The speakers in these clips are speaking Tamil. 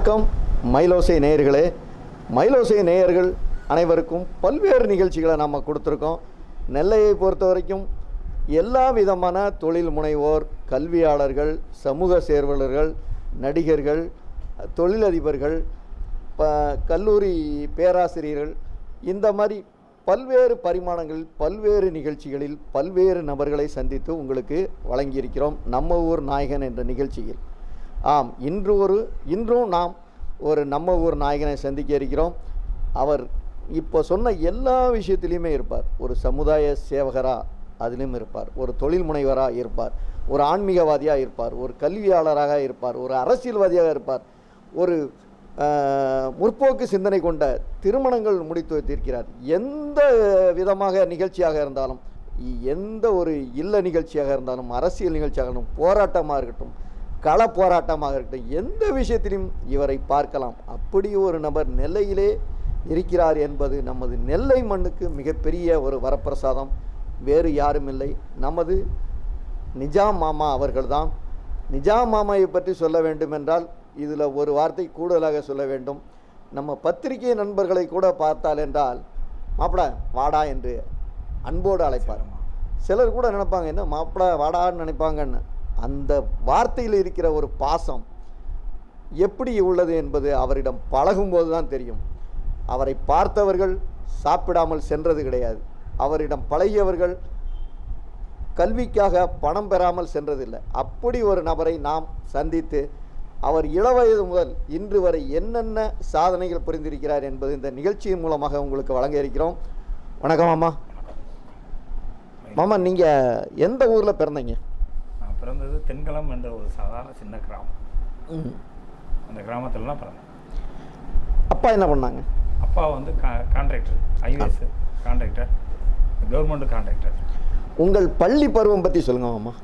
வணக்கம் மயிலோசை நேயர்களே. மயிலோசை நேயர்கள் அனைவருக்கும் பல்வேறு நிகழ்ச்சிகளை நாம் கொடுத்துருக்கோம். நெல்லையை பொறுத்த வரைக்கும் எல்லா விதமான தொழில் முனைவோர், கல்வியாளர்கள், சமூக சேர்வலர்கள், நடிகர்கள், தொழிலதிபர்கள், கல்லூரி பேராசிரியர்கள், இந்த மாதிரி பல்வேறு பரிமாணங்களில் பல்வேறு நிகழ்ச்சிகளில் பல்வேறு நபர்களை சந்தித்து உங்களுக்கு வழங்கியிருக்கிறோம் நம்ம ஊர் நாயகன் என்ற நிகழ்ச்சியில். ஆம், இன்றும் நாம் ஒரு நம்ம ஊர் நாயகனை சந்திக்க இருக்கிறோம். அவர் இப்போ சொன்ன எல்லா விஷயத்திலையுமே இருப்பார். ஒரு சமுதாய சேவகராக அதிலும் இருப்பார், ஒரு தொழில் முனைவராக இருப்பார், ஒரு ஆன்மீகவாதியாக இருப்பார், ஒரு கல்வியாளராக இருப்பார், ஒரு அரசியல்வாதியாக இருப்பார், ஒரு முற்போக்கு சிந்தனை கொண்ட திருமணங்கள் முடித்து வைத்திருக்கிறார். எந்த விதமாக நிகழ்ச்சியாக இருந்தாலும், எந்த ஒரு இல்ல நிகழ்ச்சியாக இருந்தாலும், அரசியல் நிகழ்ச்சியாக இருக்கட்டும், போராட்டமாக இருக்கட்டும், கள போராட்டமாக இருக்கட்டும், எந்த விஷயத்திலும் இவரை பார்க்கலாம். அப்படி ஒரு நபர் நெல்லையிலே இருக்கிறார் என்பது நமது நெல்லை மண்ணுக்கு மிகப்பெரிய ஒரு வரப்பிரசாதம். வேறு யாரும் இல்லை, நமது நிஜாம் மாமா அவர்கள்தான். நிஜாம் மாமாவை பற்றி சொல்ல வேண்டும் என்றால் இதில் ஒரு வார்த்தை கூடுதலாக சொல்ல வேண்டும். நம்ம பத்திரிகை நண்பர்களை கூட பார்த்தால் என்றால் மாப்பிள வாடா என்று அன்போடு அழைப்பார். சிலர் கூட நினைப்பாங்க என்ன மாப்பிள வாடான்னு நினைப்பாங்கன்னு. அந்த வார்த்தையில் இருக்கிற ஒரு பாசம் எப்படி உள்ளது என்பது அவரிடம் பழகும்போது தான் தெரியும். அவரை பார்த்தவர்கள் சாப்பிடாமல் சென்றது கிடையாது. அவரிடம் பழகியவர்கள் கல்விக்காக பணம் பெறாமல் சென்றதில்லை. அப்படி ஒரு நபரை நாம் சந்தித்து அவர் இளவயது முதல் இன்று வரை என்னென்ன சாதனைகள் புரிந்திருக்கிறார் என்பது இந்த நிகழ்ச்சியின் மூலமாக உங்களுக்கு வழங்க இருக்கிறோம். வணக்கம் மாமா. மாமா, நீங்கள் எந்த ஊரில் பிறந்தீங்க? நான் பிறந்தது தென்களம் என்ற ஒரு சாதாரண சின்ன கிராமம். அந்த கிராமத்திலலாம் பிறந்தேன். அப்பா என்ன பண்ணாங்க? அப்பா வந்து contractor, highways contractor, government contractor. உங்கள் பள்ளி பருவம் பற்றி சொல்லுங்க மாமா.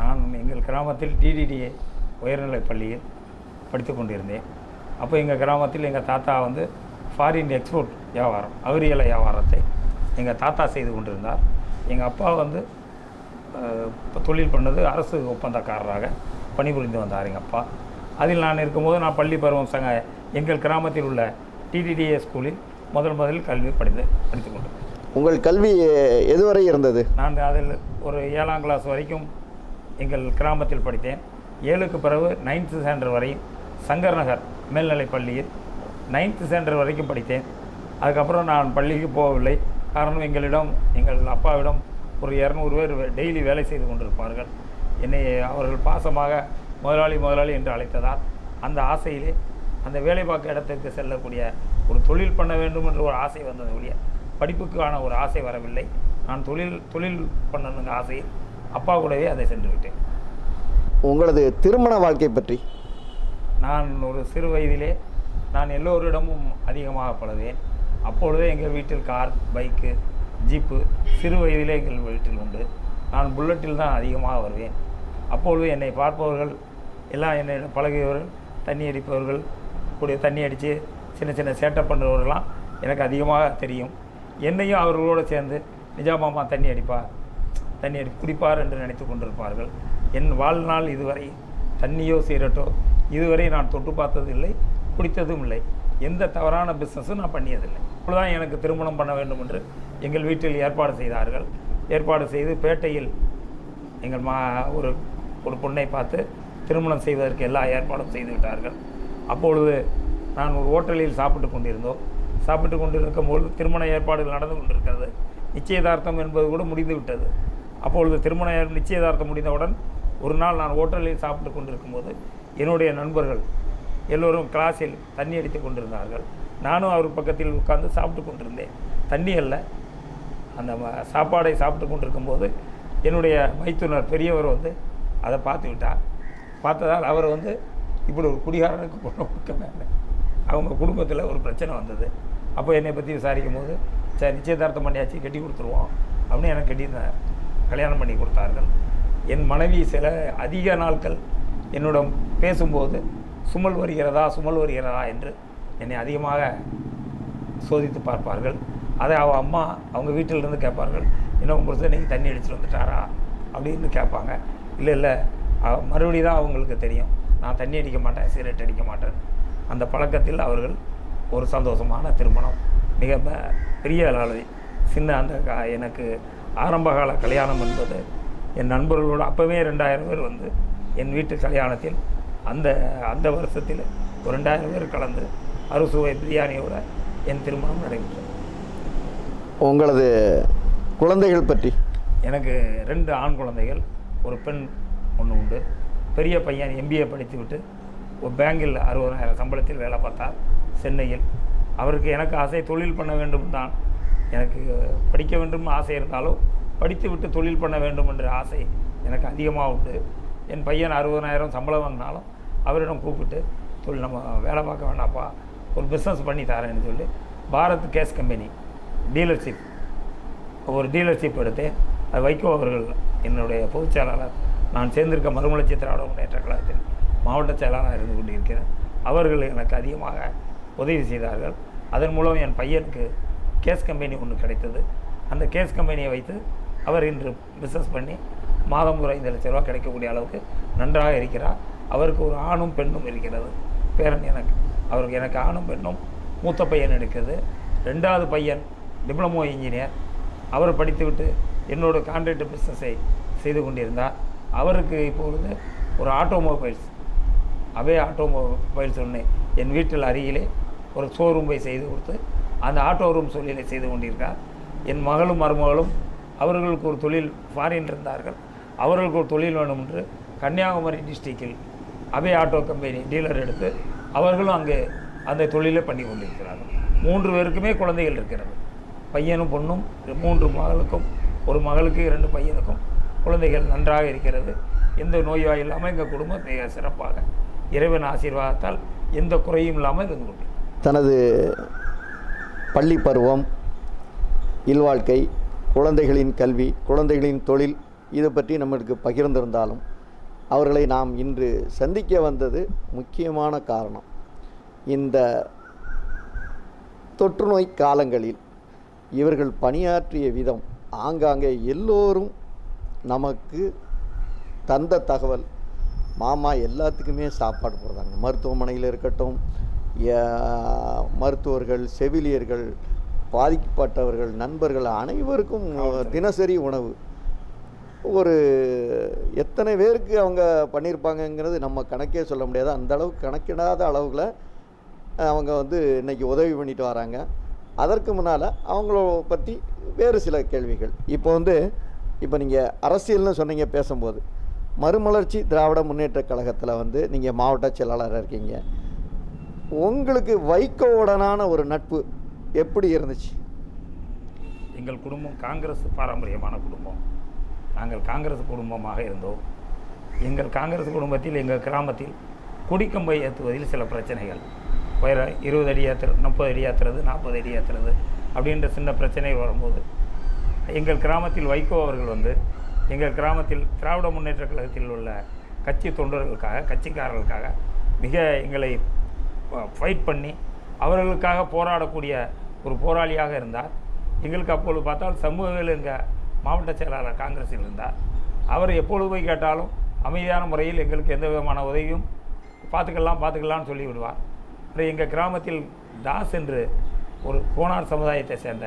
நான் எங்கள் கிராமத்தில் டிடிடிஏ உயர்நிலைப் பள்ளியில் படித்து கொண்டிருந்தேன். அப்போ எங்கள் கிராமத்தில் எங்கள் தாத்தா வந்து ஃபாரின் எக்ஸ்போர்ட் வியாபாரம், அகரியல வியாபாரத்தை எங்கள் தாத்தா செய்து கொண்டிருந்தார். எங்கள் அப்பா வந்து தொழில் பண்ணது அரசு ஒப்பந்தக்காரராக பணிபுரிந்து வந்தார் எங்கள் அப்பா. அதில் நான் இருக்கும்போது நான் பள்ளி பருவம் எங்கள் கிராமத்தில் உள்ள டிடிடிஏ ஸ்கூலில் முதலில் கல்வி படித்து கொண்டேன். உங்கள் கல்வி எதுவரை இருந்தது? நான் அதில் ஒரு 7ஆம் கிளாஸ் வரைக்கும் எங்கள் கிராமத்தில் படித்தேன். 7க்கு பிறகு 9th ஸ்டாண்டர்ட் வரையும் சங்கர் நகர் மேல்நிலைப் பள்ளியில் 9th ஸ்டாண்டர்ட் வரைக்கும் படித்தேன். அதுக்கப்புறம் நான் பள்ளிக்கு போகவில்லை. காரணம், எங்கள் அப்பாவிடம் ஒரு 200 பேர் டெய்லி வேலை செய்து கொண்டிருப்பார்கள். என்னை அவர்கள் பாசமாக முதலாளி என்று அழைத்ததால் அந்த ஆசையிலே அந்த வேலை பார்க்க இடத்திற்கு செல்லக்கூடிய ஒரு தொழில் பண்ண வேண்டும் என்ற ஒரு ஆசை வந்தது ஒழிய படிப்புக்கான ஒரு ஆசை வரவில்லை. நான் தொழில் பண்ணணுங்க ஆசையில் அப்பா கூடவே அதை சென்று விட்டேன். உங்களது திருமண வாழ்க்கை பற்றி? நான் ஒரு சிறு வயதிலே நான் எல்லோரிடமும் அதிகமாக பழகுவேன். அப்பொழுதே எங்கள் வீட்டில் கார், பைக்கு, ஜீப்பு சிறு வயதிலே எங்கள் வீட்டில் உண்டு. நான் புல்லட்டில் தான் அதிகமாக வருவேன். அப்பொழுது என்னை பார்ப்பவர்கள் எல்லாம் என்னிடம் பழகியவர்கள், தண்ணி அடிப்பவர்கள், தண்ணி அடித்து சின்ன சின்ன சேட்டை பண்ணுறவர்கள்லாம் எனக்கு அதிகமாக தெரியும். என்னையும் அவர்களோடு சேர்ந்து நிஜாம் மாமா தண்ணி அடி குடிப்பார் என்று நினைத்து கொண்டிருப்பார்கள். என் வாழ்நாள் இதுவரை தண்ணியோ சிகரெட்டோ இதுவரை நான் தொட்டு பார்த்ததும் இல்லை, குடித்ததும் இல்லை. எந்த தவறான பிஸ்னஸும் நான் பண்ணியதில்லை. இப்போதான் எனக்கு திருமணம் பண்ண வேண்டும் என்று எங்கள் வீட்டில் ஏற்பாடு செய்தார்கள். ஏற்பாடு செய்து பேட்டையில் எங்கள் ஒரு பொண்ணை பார்த்து திருமணம் செய்வதற்கு எல்லா ஏற்பாடும் செய்து விட்டார்கள். அப்பொழுது நான் ஒரு ஹோட்டலில் சாப்பிட்டு கொண்டிருக்கும்போது திருமண ஏற்பாடுகள் நடந்து கொண்டிருக்கிறது. நிச்சயதார்த்தம் என்பது கூட முடிந்து விட்டது. அப்பொழுது நிச்சயதார்த்தம் முடிந்தவுடன் ஒரு நாள் நான் ஹோட்டலில் சாப்பிட்டு கொண்டிருக்கும்போது என்னுடைய நண்பர்கள் எல்லோரும் கிளாஸில் தண்ணி அடித்து கொண்டிருந்தார்கள். நானும் அவர் பக்கத்தில் உட்கார்ந்து சாப்பிட்டு கொண்டிருந்தேன். தண்ணி அல்ல, அந்த சாப்பாடை சாப்பிட்டு கொண்டிருக்கும்போது என்னுடைய மைத்துனர் பெரியவர் வந்து அதை பார்த்து விட்டார். பார்த்ததால் அவர் வந்து இப்படி ஒரு குடிகாரனுக்கு பொண்ணு கொடுக்க மேலே அவங்க குடும்பத்தில் ஒரு பிரச்சனை வந்தது. அப்போ என்னை பற்றி விசாரிக்கும் போது, சரி நிச்சயதார்த்தம் பண்ணியாச்சு, கட்டி கொடுத்துருவோம் அப்படின்னு எனக்கு கல்யாணம் பண்ணி கொடுத்தார்கள். என் மனைவி சில அதிக நாட்கள் என்னிடம் பேசும்போது சுமல் வருகிறதா என்று என்னை அதிகமாக சோதித்து பார்ப்பார்கள். அதை அவள் அம்மா அவங்க வீட்டிலிருந்து கேட்பார்கள், இன்னும் புருஷன் நீங்கள் தண்ணி அடிச்சுட்டு வந்துட்டாரா அப்படின்னு கேட்பாங்க. இல்லை மறுபடி தான் அவங்களுக்கு தெரியும் நான் தண்ணி அடிக்க மாட்டேன், சிகரெட் அடிக்க மாட்டேன். அந்த பழக்கத்தில் அவர்கள் ஒரு சந்தோஷமான திருமணம் மிக பெரிய அளவில் சின்ன அந்த எனக்கு ஆரம்பகால கல்யாணம் என்பது என் நண்பர்களோடு அப்போவே 2000 பேர் வந்து என் வீட்டு கல்யாணத்தில் அந்த வருஷத்தில் ஒரு 2000 பேர் கலந்து அறுசுவை பிரியாணியோட என் திருமணம் நடைபெற்றது. உங்களது குழந்தைகள் பற்றி? எனக்கு 2 ஆண் குழந்தைகள், ஒரு பெண் ஒன்று உண்டு. பெரிய பையன் MBA படித்துவிட்டு ஒரு பேங்கில் 60,000 சம்பளத்தில் வேலை பார்த்தார் சென்னையில். அவருக்கு எனக்கு ஆசை தொழில் பண்ண வேண்டும் தான், எனக்கு படிக்க வேண்டும் ஆசை இருந்தாலும் படித்து விட்டு தொழில் பண்ண வேண்டும் என்ற ஆசை எனக்கு அதிகமாக உண்டு. என் பையன் 60,000 சம்பளம் வாங்கினாலும் அவரிடம் கூப்பிட்டு நம்ம வேலை பார்க்க வேண்டாப்பா, ஒரு பிஸ்னஸ் பண்ணி தரேன்னு சொல்லி பாரத் கேஸ் கம்பெனி டீலர்ஷிப் எடுத்து அது வைகோ அவர்கள் என்னுடைய பொதுச் செயலாளர், நான் சேர்ந்திருக்க மறுமலர்ச்சி திராவிட முன்னேற்ற கழகத்தில் மாவட்ட செயலாளராக இருந்து கொண்டிருக்கிறேன். அவர்கள் எனக்கு அதிகமாக உதவி செய்தார்கள். அதன் மூலம் என் பையனுக்கு கேஸ் கம்பெனி ஒன்று கிடைத்தது. அந்த கேஸ் கம்பெனியை வைத்து அவர் இன்று பிஸ்னஸ் பண்ணி மாதம் ஒரு 5 லட்ச ரூபா கிடைக்கக்கூடிய அளவுக்கு நன்றாக இருக்கிறார். அவருக்கு ஒரு ஆணும் பெண்ணும் இருக்கிறது. பேரன் அவருக்கு எனக்கு ஆணும் பெண்ணும். மூத்த பையன் இருக்கிறது. 2வது பையன் டிப்ளமோ இன்ஜினியர். அவர் படித்துவிட்டு என்னோட கான்ட்ராக்ட் பிஸ்னஸை செய்து கொண்டிருந்தார். அவருக்கு இப்பொழுது ஒரு ஆட்டோமொபைல்ஸ் ஒன்று என் வீட்டில் அருகிலே ஒரு ஷோரூமை செய்து கொடுத்து அந்த ஆட்டோ ரூம் தொழிலை செய்து கொண்டிருக்கார். என் மகளும் மருமகளும் அவர்களுக்கு ஒரு தொழில் ஃபாரின் இருந்தார்கள், அவர்களுக்கு ஒரு தொழில் வேணும் என்று கன்னியாகுமரி டிஸ்ட்ரிக்டில் அபே ஆட்டோ கம்பெனி டீலர் எடுத்து அவர்களும் அங்கே அந்த தொழிலை பண்ணி கொண்டிருக்கிறார்கள். 3 பேருக்குமே குழந்தைகள் இருக்கிறது. பையனும் பொண்ணும், 3 மகளுக்கும், ஒரு மகளுக்கு 2 பையனுக்கும் குழந்தைகள் நன்றாக இருக்கிறது. எந்த நோய்வாய் இல்லாமல் எங்கள் குடும்பம் மிக சிறப்பாக இறைவன் ஆசீர்வாதத்தால் எந்த குறையும் இல்லாமல் இருந்து கொண்டு. தனது பள்ளி பருவம், இல்வாழ்க்கை, குழந்தைகளின் கல்வி, குழந்தைகளின் தொழில், இதை பற்றி நம்மளுக்கு பகிர்ந்திருந்தாலும் அவர்களை நாம் இன்று சந்திக்க வந்தது முக்கியமான காரணம். இந்த தொற்றுநோய் காலங்களில் இவர்கள் பணியாற்றிய விதம் ஆங்காங்கே எல்லோரும் நமக்கு தந்த தகவல். மாமா எல்லாத்துக்குமே சாப்பாடு போடுறாங்க. மருத்துவமனையில் இருக்கட்டும், மருத்துவர்கள், செவிலியர்கள், பாதிக்கப்பட்டவர்கள், நண்பர்கள் அனைவருக்கும் தினசரி உணவு. ஒரு எத்தனை பேருக்கு அவங்க பண்ணியிருப்பாங்கங்கிறது நம்ம கணக்கே சொல்ல முடியாது. அந்த அளவுக்கு கணக்கிடாத அளவுகளை அவங்க வந்து இன்றைக்கி உதவி பண்ணிட்டு வராங்க. அதற்கு முன்னால் அவங்கள பற்றி வேறு சில கேள்விகள். இப்போ நீங்கள் அரசியல்னு சொன்னீங்க பேசும்போது, மறுமலர்ச்சி திராவிட முன்னேற்ற கழகத்தில் வந்து நீங்கள் மாவட்ட செயலாளராக இருக்கீங்க. உங்களுக்கு வைகோவுடனான ஒரு நட்பு எப்படி இருந்துச்சு? எங்கள் குடும்பம் காங்கிரஸ் பாரம்பரியமான குடும்பம். நாங்கள் காங்கிரஸ் குடும்பமாக இருந்தோம். எங்கள் காங்கிரஸ் குடும்பத்தில் எங்கள் கிராமத்தில் கொடிக்கம்பை ஏற்றுவதில் சில பிரச்சனைகள், 20 அடி ஏற்றுறது, 30 அடி ஏற்றுறது, 40 அடி ஏற்றுறது அப்படின்ற சின்ன பிரச்சனைகள் வரும்போது எங்கள் கிராமத்தில் வைகோ அவர்கள் வந்து எங்கள் கிராமத்தில் திராவிட முன்னேற்ற கழகத்தில் உள்ள கட்சி தொண்டர்களுக்காக, கட்சிக்காரர்களுக்காக மிக எங்களை ஃபைட் பண்ணி அவர்களுக்காக போராடக்கூடிய ஒரு போராளியாக இருந்தார். எங்களுக்கு அப்பொழுது பார்த்தால் சமூகவேல் எங்கள் மாவட்ட செயலாளர் காங்கிரஸில் இருந்தார். அவர் எப்பொழுது போய் கேட்டாலும் அமைதியான முறையில் எங்களுக்கு எந்த விதமான உதவியும் பார்த்துக்கலாம்னு சொல்லி விடுவார். எங்கள் கிராமத்தில் தாஸ் என்று ஒரு கோனார் சமுதாயத்தை சேர்ந்த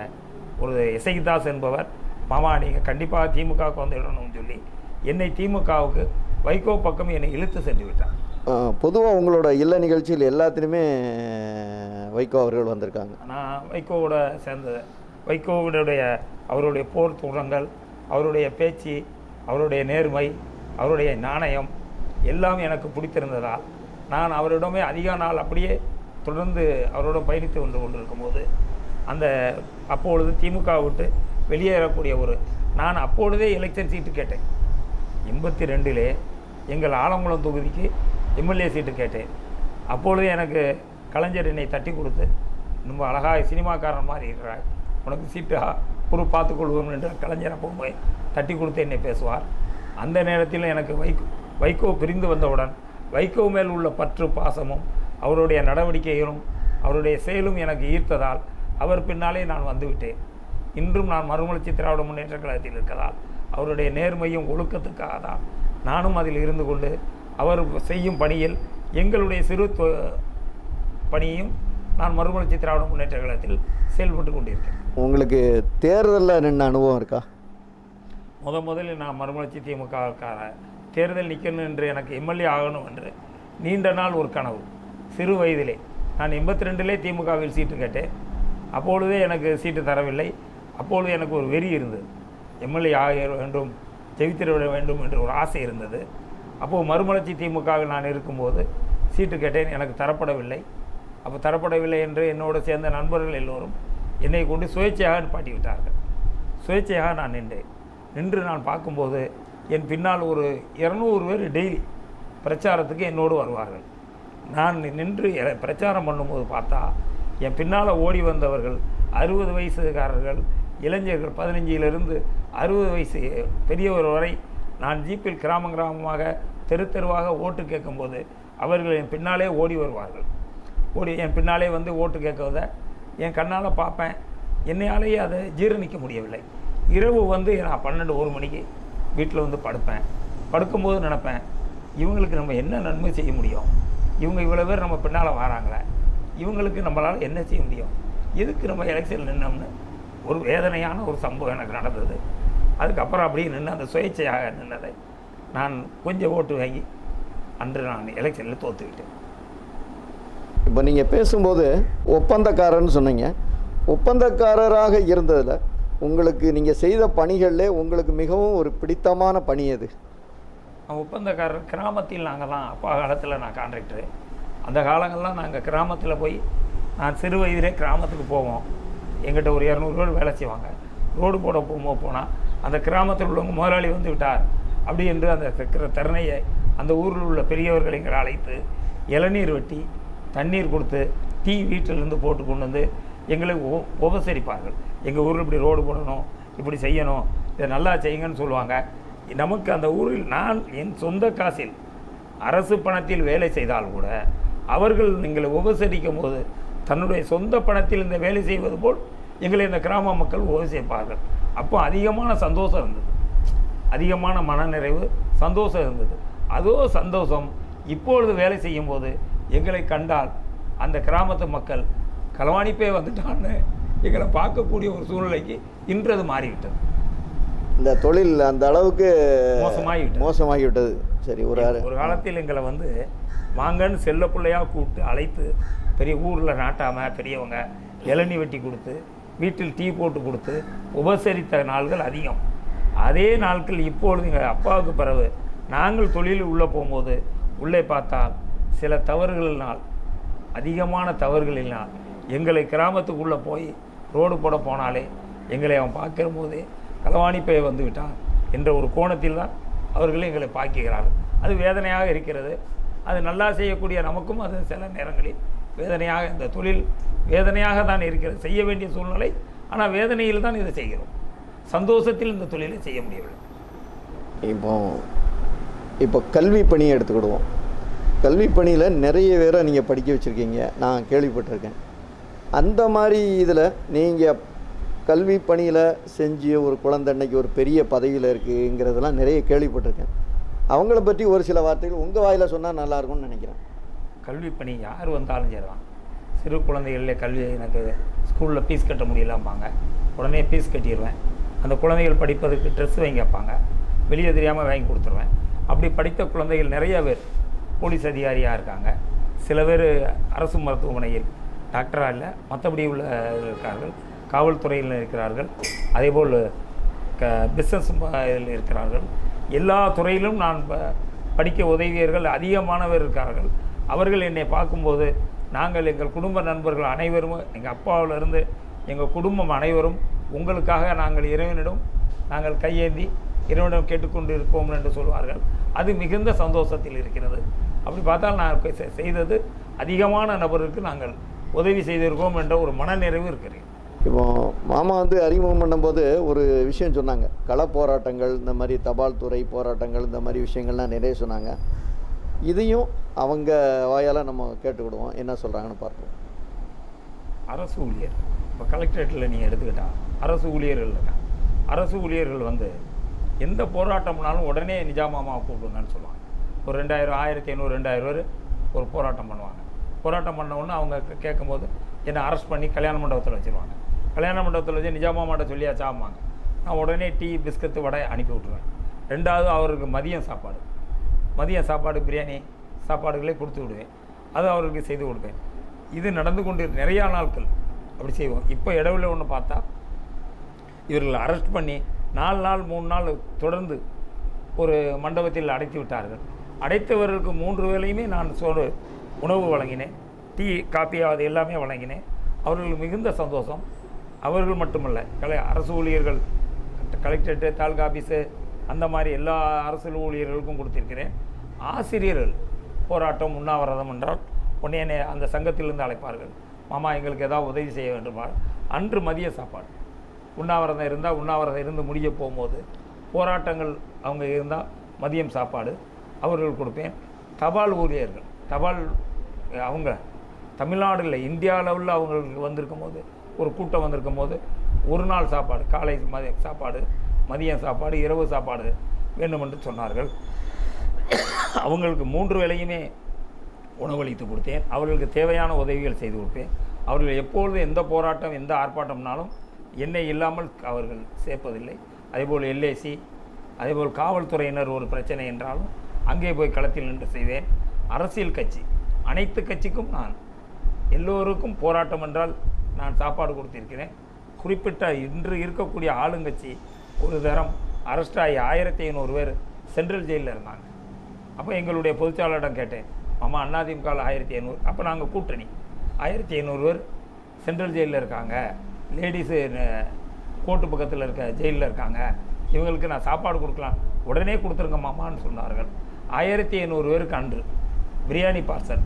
ஒரு இசைக்கு தாஸ் என்பவர், மாமா நீங்கள் கண்டிப்பாக திமுகவுக்கு வந்துடணும்னு சொல்லி என்னை திமுகவுக்கு வைகோ பக்கம் என்னை இழுத்து சென்று விட்டார். பொதுவாக உங்களோட இல்ல நிகழ்ச்சியில் எல்லாத்திலுமே வைகோ அவர்கள் வந்திருக்காங்க. நான் வைகோவோட சேர்ந்த வைகோவுடைய அவருடைய போர் தூரங்கள், அவருடைய பேச்சு, அவருடைய நேர்மை, அவருடைய நாணயம் எல்லாம் எனக்கு பிடித்திருந்ததால் நான் அவரிடமே அதிக நாள் அப்படியே தொடர்ந்து அவரோட பயணித்து கொண்டிருக்கும்போது அப்பொழுது திமுக விட்டு வெளியேறக்கூடிய நான் அப்பொழுதே எலெக்ஷன் சீட்டு கேட்டேன். 82 எங்கள் ஆலங்குளம் தொகுதிக்கு எம்எல்ஏ சீட்டு கேட்டேன். அப்பொழுது எனக்கு கலைஞர் என்னை தட்டி கொடுத்து, ரொம்ப அழகாக சினிமாக்காரன் மாதிரி இருக்கிறாய், உனக்கு சீட்டு பார்த்துக்கொள்வோம் என்று கலைஞர் அப்போ போய் தட்டி கொடுத்து என்னை பேசுவார். அந்த நேரத்தில் எனக்கு வைகோ பிரிந்து வந்தவுடன் வைகோ மேல் உள்ள பற்று பாசமும் அவருடைய நடவடிக்கைகளும் அவருடைய செயலும் எனக்கு ஈர்த்ததால் அவர் பின்னாலே நான் வந்துவிட்டேன். இன்றும் நான் மறுமலர்ச்சி திராவிட முன்னேற்ற கழகத்தில் இருக்கிறதால் அவருடைய நேர்மையும் ஒழுக்கத்துக்காக தான் நானும் அதில் இருந்து கொண்டு அவர் செய்யும் பணியில் எங்களுடைய சிறு பணியையும் நான் மறுமலர்ச்சி திராவிட முன்னேற்ற கழகத்தில் செயல்பட்டு கொண்டிருக்கிறேன். உங்களுக்கு தேர்தலில் நின்ன அனுபவம் இருக்கா? முதலில் நான் மறுமலர்ச்சி திமுகவுக்கான தேர்தல் நிற்கணும் என்று எனக்கு எம்எல்ஏ ஆகணும் என்று நீண்ட நாள் ஒரு கனவு. சிறு வயதிலே நான் 82லே திமுகவில் சீட்டு கேட்டேன். அப்பொழுதே எனக்கு சீட்டு தரவில்லை. அப்பொழுது எனக்கு ஒரு வெறி இருந்தது. எம்எல்ஏ ஆக வேண்டும், ஜெயித்திட வேண்டும் என்று ஒரு ஆசை இருந்தது. அப்போது மறுமலர்ச்சி திமுகவில் நான் இருக்கும்போது சீட்டு கேட்டேன், எனக்கு தரப்படவில்லை. அப்போ தரப்படவில்லை என்று என்னோடு சேர்ந்த நண்பர்கள் எல்லோரும் என்னை கொண்டு சுயேட்சையாக நிப்பாட்டி விட்டார்கள். சுயேட்சையாக நான் நின்று நான் பார்க்கும்போது என் பின்னால் ஒரு 200 பேர் டெய்லி பிரச்சாரத்துக்கு என்னோடு வருவார்கள். நான் நின்று பிரச்சாரம் பண்ணும்போது பார்த்தா என் பின்னால் ஓடி வந்தவர்கள் 60 வயசுக்காரர்கள், இளைஞர்கள் 15லிருந்து 60 வயசு பெரியவர் வரை. நான் ஜீப்பில் கிராமமாக தெருவாக ஓட்டு கேட்கும்போது அவர்கள் என் பின்னாலே ஓடி வருவார்கள். என் பின்னாலே வந்து ஓட்டு கேட்குவதை என் கண்ணால் பார்ப்பேன். என்னையாலேயே அதை ஜீரணிக்க முடியவில்லை. இரவு வந்து நான் 12-1 மணிக்கு வீட்டில் வந்து படுப்பேன். படுக்கும்போது நினைப்பேன், இவங்களுக்கு நம்ம என்ன நன்மை செய்ய முடியும்? இவங்க இவ்வளோ பேர் நம்ம பின்னால் வராங்களே, இவங்களுக்கு நம்மளால் என்ன செய்ய முடியும்? எதுக்கு நம்ம எலெக்ஷனில் நின்னோம்னு ஒரு வேதனையான ஒரு சம்பவம் எனக்கு நடந்தது. அதுக்கப்புறம் அப்படியே நின்று அந்த சுயேட்சையாக நின்னதை நான் கொஞ்சம் ஓட்டு வாங்கி அன்று நான் எலெக்ஷனில் தோற்றுக்கிட்டேன். இப்போ நீங்கள் பேசும்போது ஒப்பந்தக்காரர்னு சொன்னீங்க. ஒப்பந்தக்காரராக இருந்ததில் உங்களுக்கு நீங்கள் செய்த பணிகளில் உங்களுக்கு மிகவும் ஒரு பிடித்தமான பணி எது? ஒப்பந்தக்காரர் கிராமத்தில் நாங்கள்லாம் அப்பா காலத்தில் நான் கான்ட்ராக்டரு. அந்த காலங்கள்லாம் நாங்கள் கிராமத்தில் போய் நான் சிறு வயதிலே கிராமத்துக்கு போவோம். எங்கிட்ட ஒரு 200 பேர் வேலை செய்வாங்க. ரோடு போட போனால் அந்த கிராமத்தில் உள்ளவங்க முதலாளி வந்து விட்டார் அப்படி என்று அந்த திறனையை அந்த ஊரில் உள்ள பெரியவர்கள் எங்களை அழைத்து இளநீர் வெட்டி தண்ணீர் கொடுத்து டீ வீட்டிலேருந்து போட்டு கொண்டு வந்து எங்களை உபசரிப்பார்கள். எங்கள் ஊரில் இப்படி ரோடு போடணும், இப்படி செய்யணும், இதை நல்லா செய்யுங்கன்னு சொல்லுவாங்க. நமக்கு அந்த ஊரில் நான் என் சொந்த காசில் அரசு பணத்தில் வேலை செய்தால் கூட அவர்கள் எங்களை உபசரிக்கும் போது தன்னுடைய சொந்த பணத்தில் இந்த வேலை செய்வது போல் எங்களை இந்த கிராம மக்கள் உபசரிப்பார்கள். அப்போ அதிகமான சந்தோஷம் இருந்தது, அதிகமான மனநிறைவு சந்தோஷம் இருந்தது. அதோ சந்தோஷம் இப்பொழுது வேலை செய்யும்போது எங்களை கண்டால் அந்த கிராமத்து மக்கள் களவாணிப்பே வந்துட்டான்னு எங்களை பார்க்கக்கூடிய ஒரு சூழ்நிலைக்கு இன்று அது மாறிவிட்டது. இந்த தொழில் அந்த அளவுக்கு மோசமாகிவிட்டது. சரி, ஒரு காலத்தில் எங்களை வந்து வாங்கன்னு செல்ல பிள்ளையாக கூப்பிட்டு அழைத்து பெரிய ஊரில் நாட்டாமல் பெரியவங்க இளநீ வெட்டி கொடுத்து வீட்டில் டீ போட்டு கொடுத்து உபசரித்த நாள்கள் அதிகம். அதே நாட்கள் இப்பொழுது எங்கள் அப்பாவுக்கு பிறகு நாங்கள் தொழிலில் உள்ளே போகும்போது உள்ளே பார்த்தால் சில தவறுகளினால், அதிகமான தவறுகளினால் எங்களை கிராமத்துக்குள்ளே போய் ரோடு போட போனாலே எங்களை அவன் பார்க்கிற போதே களவாணிப்பை வந்து விட்டான் என்ற ஒரு கோணத்தில் தான் அவர்களே எங்களை பார்க்கிறார்கள். அது வேதனையாக இருக்கிறது. அது நல்லா செய்யக்கூடிய நமக்கும் அது சில நேரங்களில் வேதனையாக, இந்த தொழில் வேதனையாக தான் இருக்கிறது. செய்ய வேண்டிய சூழ்நிலை, ஆனால் வேதனையில் தான் இதை செய்கிறோம். சந்தோஷத்தில் இந்த தொழிலை செய்ய முடியவில்லை. இப்போ கல்வி பணியை எடுத்துக்கிடுவோம். கல்வி பணியில் நிறைய பேரை நீங்கள் படிக்க வச்சுருக்கீங்க, நான் கேள்விப்பட்டிருக்கேன். அந்த மாதிரி இதில் நீங்கள் கல்வி பணியில் செஞ்சு ஒரு குழந்தை இன்னைக்கு ஒரு பெரிய பதவியில் இருக்குங்கிறதெல்லாம் நிறைய கேள்விப்பட்டிருக்கேன். அவங்கள பற்றி ஒரு சில வார்த்தைகள் உங்கள் வாயில் சொன்னால் நல்லாயிருக்கும்னு நினைக்கிறேன். கல்வி பணி யார் வந்தாலும் சரிதான். சிறு குழந்தைகளில் கல்வி எனக்கு ஸ்கூலில் ஃபீஸ் கட்ட முடியலாம்பாங்க, உடனே ஃபீஸ் கட்டிடுவேன். அந்த குழந்தைகள் படிப்பதற்கு ட்ரெஸ் வாங்கி கேட்பாங்க, வெளியே தெரியாமல் வாங்கி கொடுத்துருவேன். அப்படி படித்த குழந்தைகள் நிறைய பேர் போலீஸ் அதிகாரியாக இருக்காங்க, சில பேர் அரசு மருத்துவமனையில் டாக்டராக இல்லை மற்றபடி உள்ள இருக்கிறார்கள், காவல்துறையில் இருக்கிறார்கள், அதேபோல் பிஸ்னஸ் இருக்கிறார்கள். எல்லா துறையிலும் நான் படிக்க உதவியர்கள் அதிகமானவர் இருக்கிறார்கள். அவர்கள் என்னை பார்க்கும்போது நாங்கள் எங்கள் குடும்ப நண்பர்கள் அனைவரும், எங்கள் அப்பாவிலிருந்து எங்கள் குடும்பம் அனைவரும் உங்களுக்காக நாங்கள் இறைவனிடம் நாங்கள் கையேந்தி இறைவனிடம் கேட்டுக்கொண்டு இருப்போம் என்று சொல்வார்கள். அது மிகுந்த சந்தோஷத்தில் இருக்கிறது. அப்படி பார்த்தால் நான் செய்தது அதிகமான நபருக்கு நாங்கள் உதவி செய்திருக்கோம் என்ற ஒரு மனநிறைவு இருக்கிறது. இப்போ மாமா வந்து அறிமுகம் பண்ணும்போது ஒரு விஷயம் சொன்னாங்க, கள போராட்டங்கள், இந்த மாதிரி தபால் துறை போராட்டங்கள், இந்த மாதிரி விஷயங்கள்லாம் நிறைய சொன்னாங்க. இதையும் அவங்க வாயால் நம்ம கேட்டுக்கிடுவோம், என்ன சொல்கிறாங்கன்னு பார்ப்போம். அரசு ஊழியர் இப்போ கலெக்டரேட்டில் நீங்கள் எடுத்துக்கிட்டால் அரசு ஊழியர்கள் இருக்காங்க. அரசு ஊழியர்கள் வந்து எந்த போராட்டம்னாலும் உடனே நிஜாமாமாவை கூப்பிடுங்கன்னு சொல்லுவாங்க. ஒரு 2000, 1500, 2000 பேர் ஒரு போராட்டம் பண்ணுவாங்க. போராட்டம் பண்ண உடனே அவங்க கேட்கும்போது என்னை அரெஸ்ட் பண்ணி கல்யாண மண்டபத்தில் வச்சுருவாங்க. கல்யாண மண்டபத்தில் வச்சு நிஜாமாமாட்ட சொல்லியாச்சா ஆமாங்க. நான் உடனே டீ பிஸ்கத்து வடை அனுப்பி விட்ருவேன். ரெண்டாவது அவருக்கு மதியம் சாப்பாடு பிரியாணி சாப்பாடுகளே கொடுத்து விடுவேன். அது அவருக்கு செய்து கொடுப்பேன். இது நடந்து கொண்டு நிறையா நாட்கள் அப்படி செய்வோம். இப்போ இடவுல ஒன்று பார்த்தா இவர்கள் அரெஸ்ட் பண்ணி 4 நாள் 3 நாள் தொடர்ந்து ஒரு மண்டபத்தில் அடைத்து விட்டார்கள். அடைத்தவர்களுக்கு 3 வேளையுமே நான் உணவு வழங்கினேன், டீ காப்பி அது எல்லாமே வழங்கினேன். அவர்களுக்கு மிகுந்த சந்தோஷம். அவர்கள் மட்டுமல்ல, அரசு ஊழியர்கள், கலெக்டரேட்டு, தாலுகா ஆஃபீஸு, அந்த மாதிரி எல்லா அரசு ஊழியர்களுக்கும் கொடுத்திருக்கிறேன். ஆசிரியர்கள் போராட்டம் உண்ணாவிரதம் என்றால் உடனே அந்த சங்கத்திலிருந்து அழைப்பார்கள். மாமா எங்களுக்கு ஏதாவது உதவி செய்ய வேண்டுமா? அன்று மதிய சாப்பாடு. உண்ணாவிரதம் இருந்தால் உண்ணாவிரதம் இருந்து முடிய போகும்போது போராட்டங்கள் அவங்க இருந்தால் மதியம் சாப்பாடு அவர்கள் கொடுப்பேன். தபால் ஊழியர்கள், அவங்க தமிழ்நாடு இல்லை இந்தியா லெவலில் அவங்களுக்கு வந்திருக்கும் போது, ஒரு கூட்டம் வந்திருக்கும் போது ஒரு நாள் சாப்பாடு, காலை சாப்பாடு, மதியம் சாப்பாடு, இரவு சாப்பாடு வேண்டும் என்று சொன்னார்கள். அவங்களுக்கு 3 வேளையுமே உணவளித்து கொடுத்தேன். அவர்களுக்கு தேவையான உதவிகள் செய்து கொடுப்பேன். அவர்கள் எப்பொழுது எந்த போராட்டம் எந்த ஆர்ப்பாட்டம்னாலும் என்னை இல்லாமல் அவர்கள் சேர்ப்பதில்லை. அதேபோல் எல்ஐசி, அதேபோல் காவல்துறையினர் ஒரு பிரச்சனை என்றாலும் அங்கே போய் களத்தில் நின்று செய்வேன். அரசியல் கட்சி அனைத்து கட்சிக்கும் நான் எல்லோருக்கும் போராட்டம் என்றால் நான் சாப்பாடு கொடுத்திருக்கிறேன். குறிப்பிட்ட இன்று இருக்கக்கூடிய ஆளுங்கட்சி ஒரு தரம் அரெஸ்ட் ஆகி 1500 பேர் சென்ட்ரல் ஜெயிலில் இருந்தாங்க. அப்போ எங்களுடைய பொதுச்சாளரிடம் கேட்டேன், மாமா அதிமுக 1500, அப்போ நாங்கள் கூட்டணி 1500 பேர் சென்ட்ரல் ஜெயிலில் இருக்காங்க, லேடிஸு கோர்ட்டு பக்கத்தில் இருக்க ஜெயிலில் இருக்காங்க, இவங்களுக்கு நான் சாப்பாடு கொடுக்கலாம், உடனே கொடுத்துருங்க மாமான்னு சொன்னார்கள். 1500 பேருக்கு அன்று பிரியாணி பார்சல்,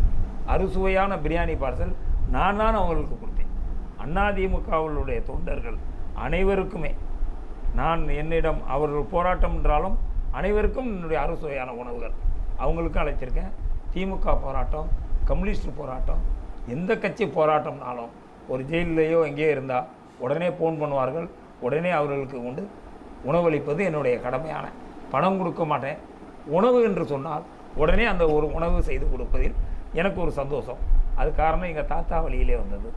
அறுசுவையான பிரியாணி பார்சல் நான் தான் அவங்களுக்கு கொடுத்தேன். அதிமுகவுடைய தொண்டர்கள் அனைவருக்குமே என்னிடம் அவர்கள் போராட்டம் என்றாலும் அனைவருக்கும் என்னுடைய அறுசுவையான உணவுகள் அவங்களுக்கும் அழைச்சிருக்கேன். திமுக போராட்டம், கம்யூனிஸ்ட் போராட்டம், எந்த கட்சி போராட்டம்னாலும் ஒரு ஜெயிலையோ எங்கேயோ இருந்தால் உடனே ஃபோன் பண்ணுவார்கள். உடனே அவர்களுக்கு கொண்டு உணவளிப்பது என்னுடைய கடமையான. பணம் கொடுக்க மாட்டேன். உணவு என்று சொன்னால் உடனே அந்த ஒரு உணவு செய்து கொடுப்பதில் எனக்கு ஒரு சந்தோஷம். அது காரணம் எங்கள் தாத்தா வழியிலே வந்தது.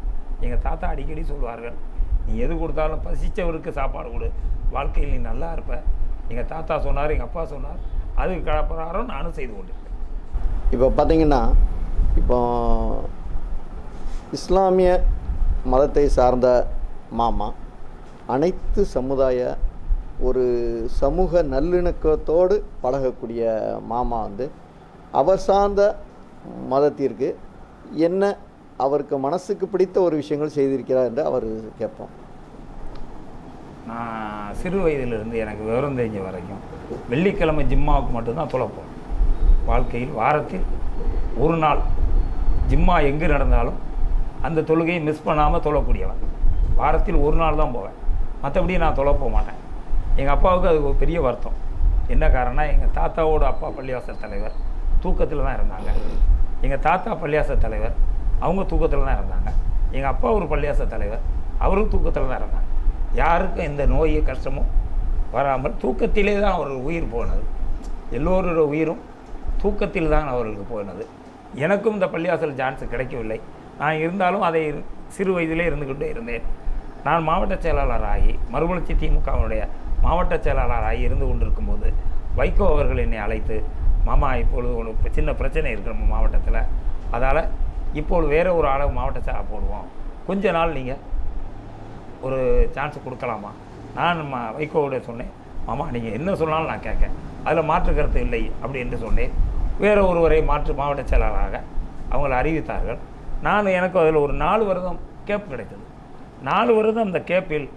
எங்கள் தாத்தா அடிக்கடி சொல்வார்கள், நீ எது கொடுத்தாலும் பசித்தவருக்கு சாப்பாடு கொடு, வாழ்க்கையில் நீ நல்லா இருப்ப. எங்கள் தாத்தா சொன்னார், எங்கள் அப்பா சொன்னார், அதுக்கு பிரகாரம் நானும் செய்து கொண்டிருக்கேன். இப்போ பார்த்திங்கன்னா, இப்போ இஸ்லாமிய மதத்தை சார்ந்த மாமா அனைத்து சமுதாய ஒரு சமூக நல்லிணக்கத்தோடு பழகக்கூடிய மாமா அவர் சார்ந்த மதத்திற்கு என்ன அவருக்கு மனசுக்கு பிடித்த ஒரு விஷயங்கள் செய்திருக்கிறார் என்று அவர் கேட்போம். நான் சிறு வயதிலிருந்து எனக்கு விவரம் தெரிஞ்ச வரைக்கும் வெள்ளிக்கிழமை ஜிம்மாவுக்கு மட்டும்தான் தொலைப்போம். வாழ்க்கையில் வாரத்தில் ஒரு நாள் ஜிம்மா எங்கே நடந்தாலும் அந்த தொழுகையை மிஸ் பண்ணாமல் தொழக்கூடியவன். வாரத்தில் ஒரு நாள் தான் போவேன், மற்றபடி நான் தொலை போக மாட்டேன். எங்கள் அப்பாவுக்கு அது ஒரு பெரிய வருத்தம். என்ன காரணம்னா, எங்கள் தாத்தாவோட அப்பா பள்ளிவாச தலைவர் தூக்கத்தில் தான் இருந்தாங்க. எங்கள் தாத்தா பள்ளிவாச தலைவர் அவங்க தூக்கத்தில் தான் இருந்தாங்க. எங்கள் அப்பா ஒரு பள்ளிவாச தலைவர் அவரும் தூக்கத்தில் தான் இருந்தாங்க. யாருக்கும் எந்த நோய் கஷ்டமும் வராமல் தூக்கத்திலே தான் அவர்கள் உயிர் போனது. எல்லோரோட உயிரும் தூக்கத்தில் தான் அவர்களுக்கு போனது. எனக்கும் இந்த பள்ளிவாசல் சான்ஸ் கிடைக்கவில்லை. நான் இருந்தாலும் அதை சிறு வயதிலே இருந்துக்கிட்டே இருந்தேன். நான் மாவட்ட செயலாளராகி மறுமலர்ச்சி திமுகவுடைய மாவட்ட செயலாளராகி இருந்து கொண்டிருக்கும்போது வைகோ அவர்கள் என்னை அழைத்து, மாமா இப்பொழுது ஒரு சின்ன பிரச்சனை இருக்கிற மாவட்டத்தில், அதால் இப்பொழுது வேறு ஒரு ஆளை மாவட்ட செயலாளர் போடுவோம், கொஞ்ச நாள் நீங்கள் ஒரு சான்ஸ் கொடுக்கலாமா? நான் வைகோவோட சொன்னேன், மாமா நீங்கள் என்ன சொன்னாலும் நான் கேட்க, அதில் மாற்று கருத்து இல்லை அப்படி என்று சொன்னேன். வேறு ஒருவரை மாவட்ட செயலாளராக அவங்களை அறிவித்தார்கள். எனக்கு அதில் ஒரு 4 வருடம் கேப் கிடைத்தது. 4 வருடம் அந்த கேப்பில்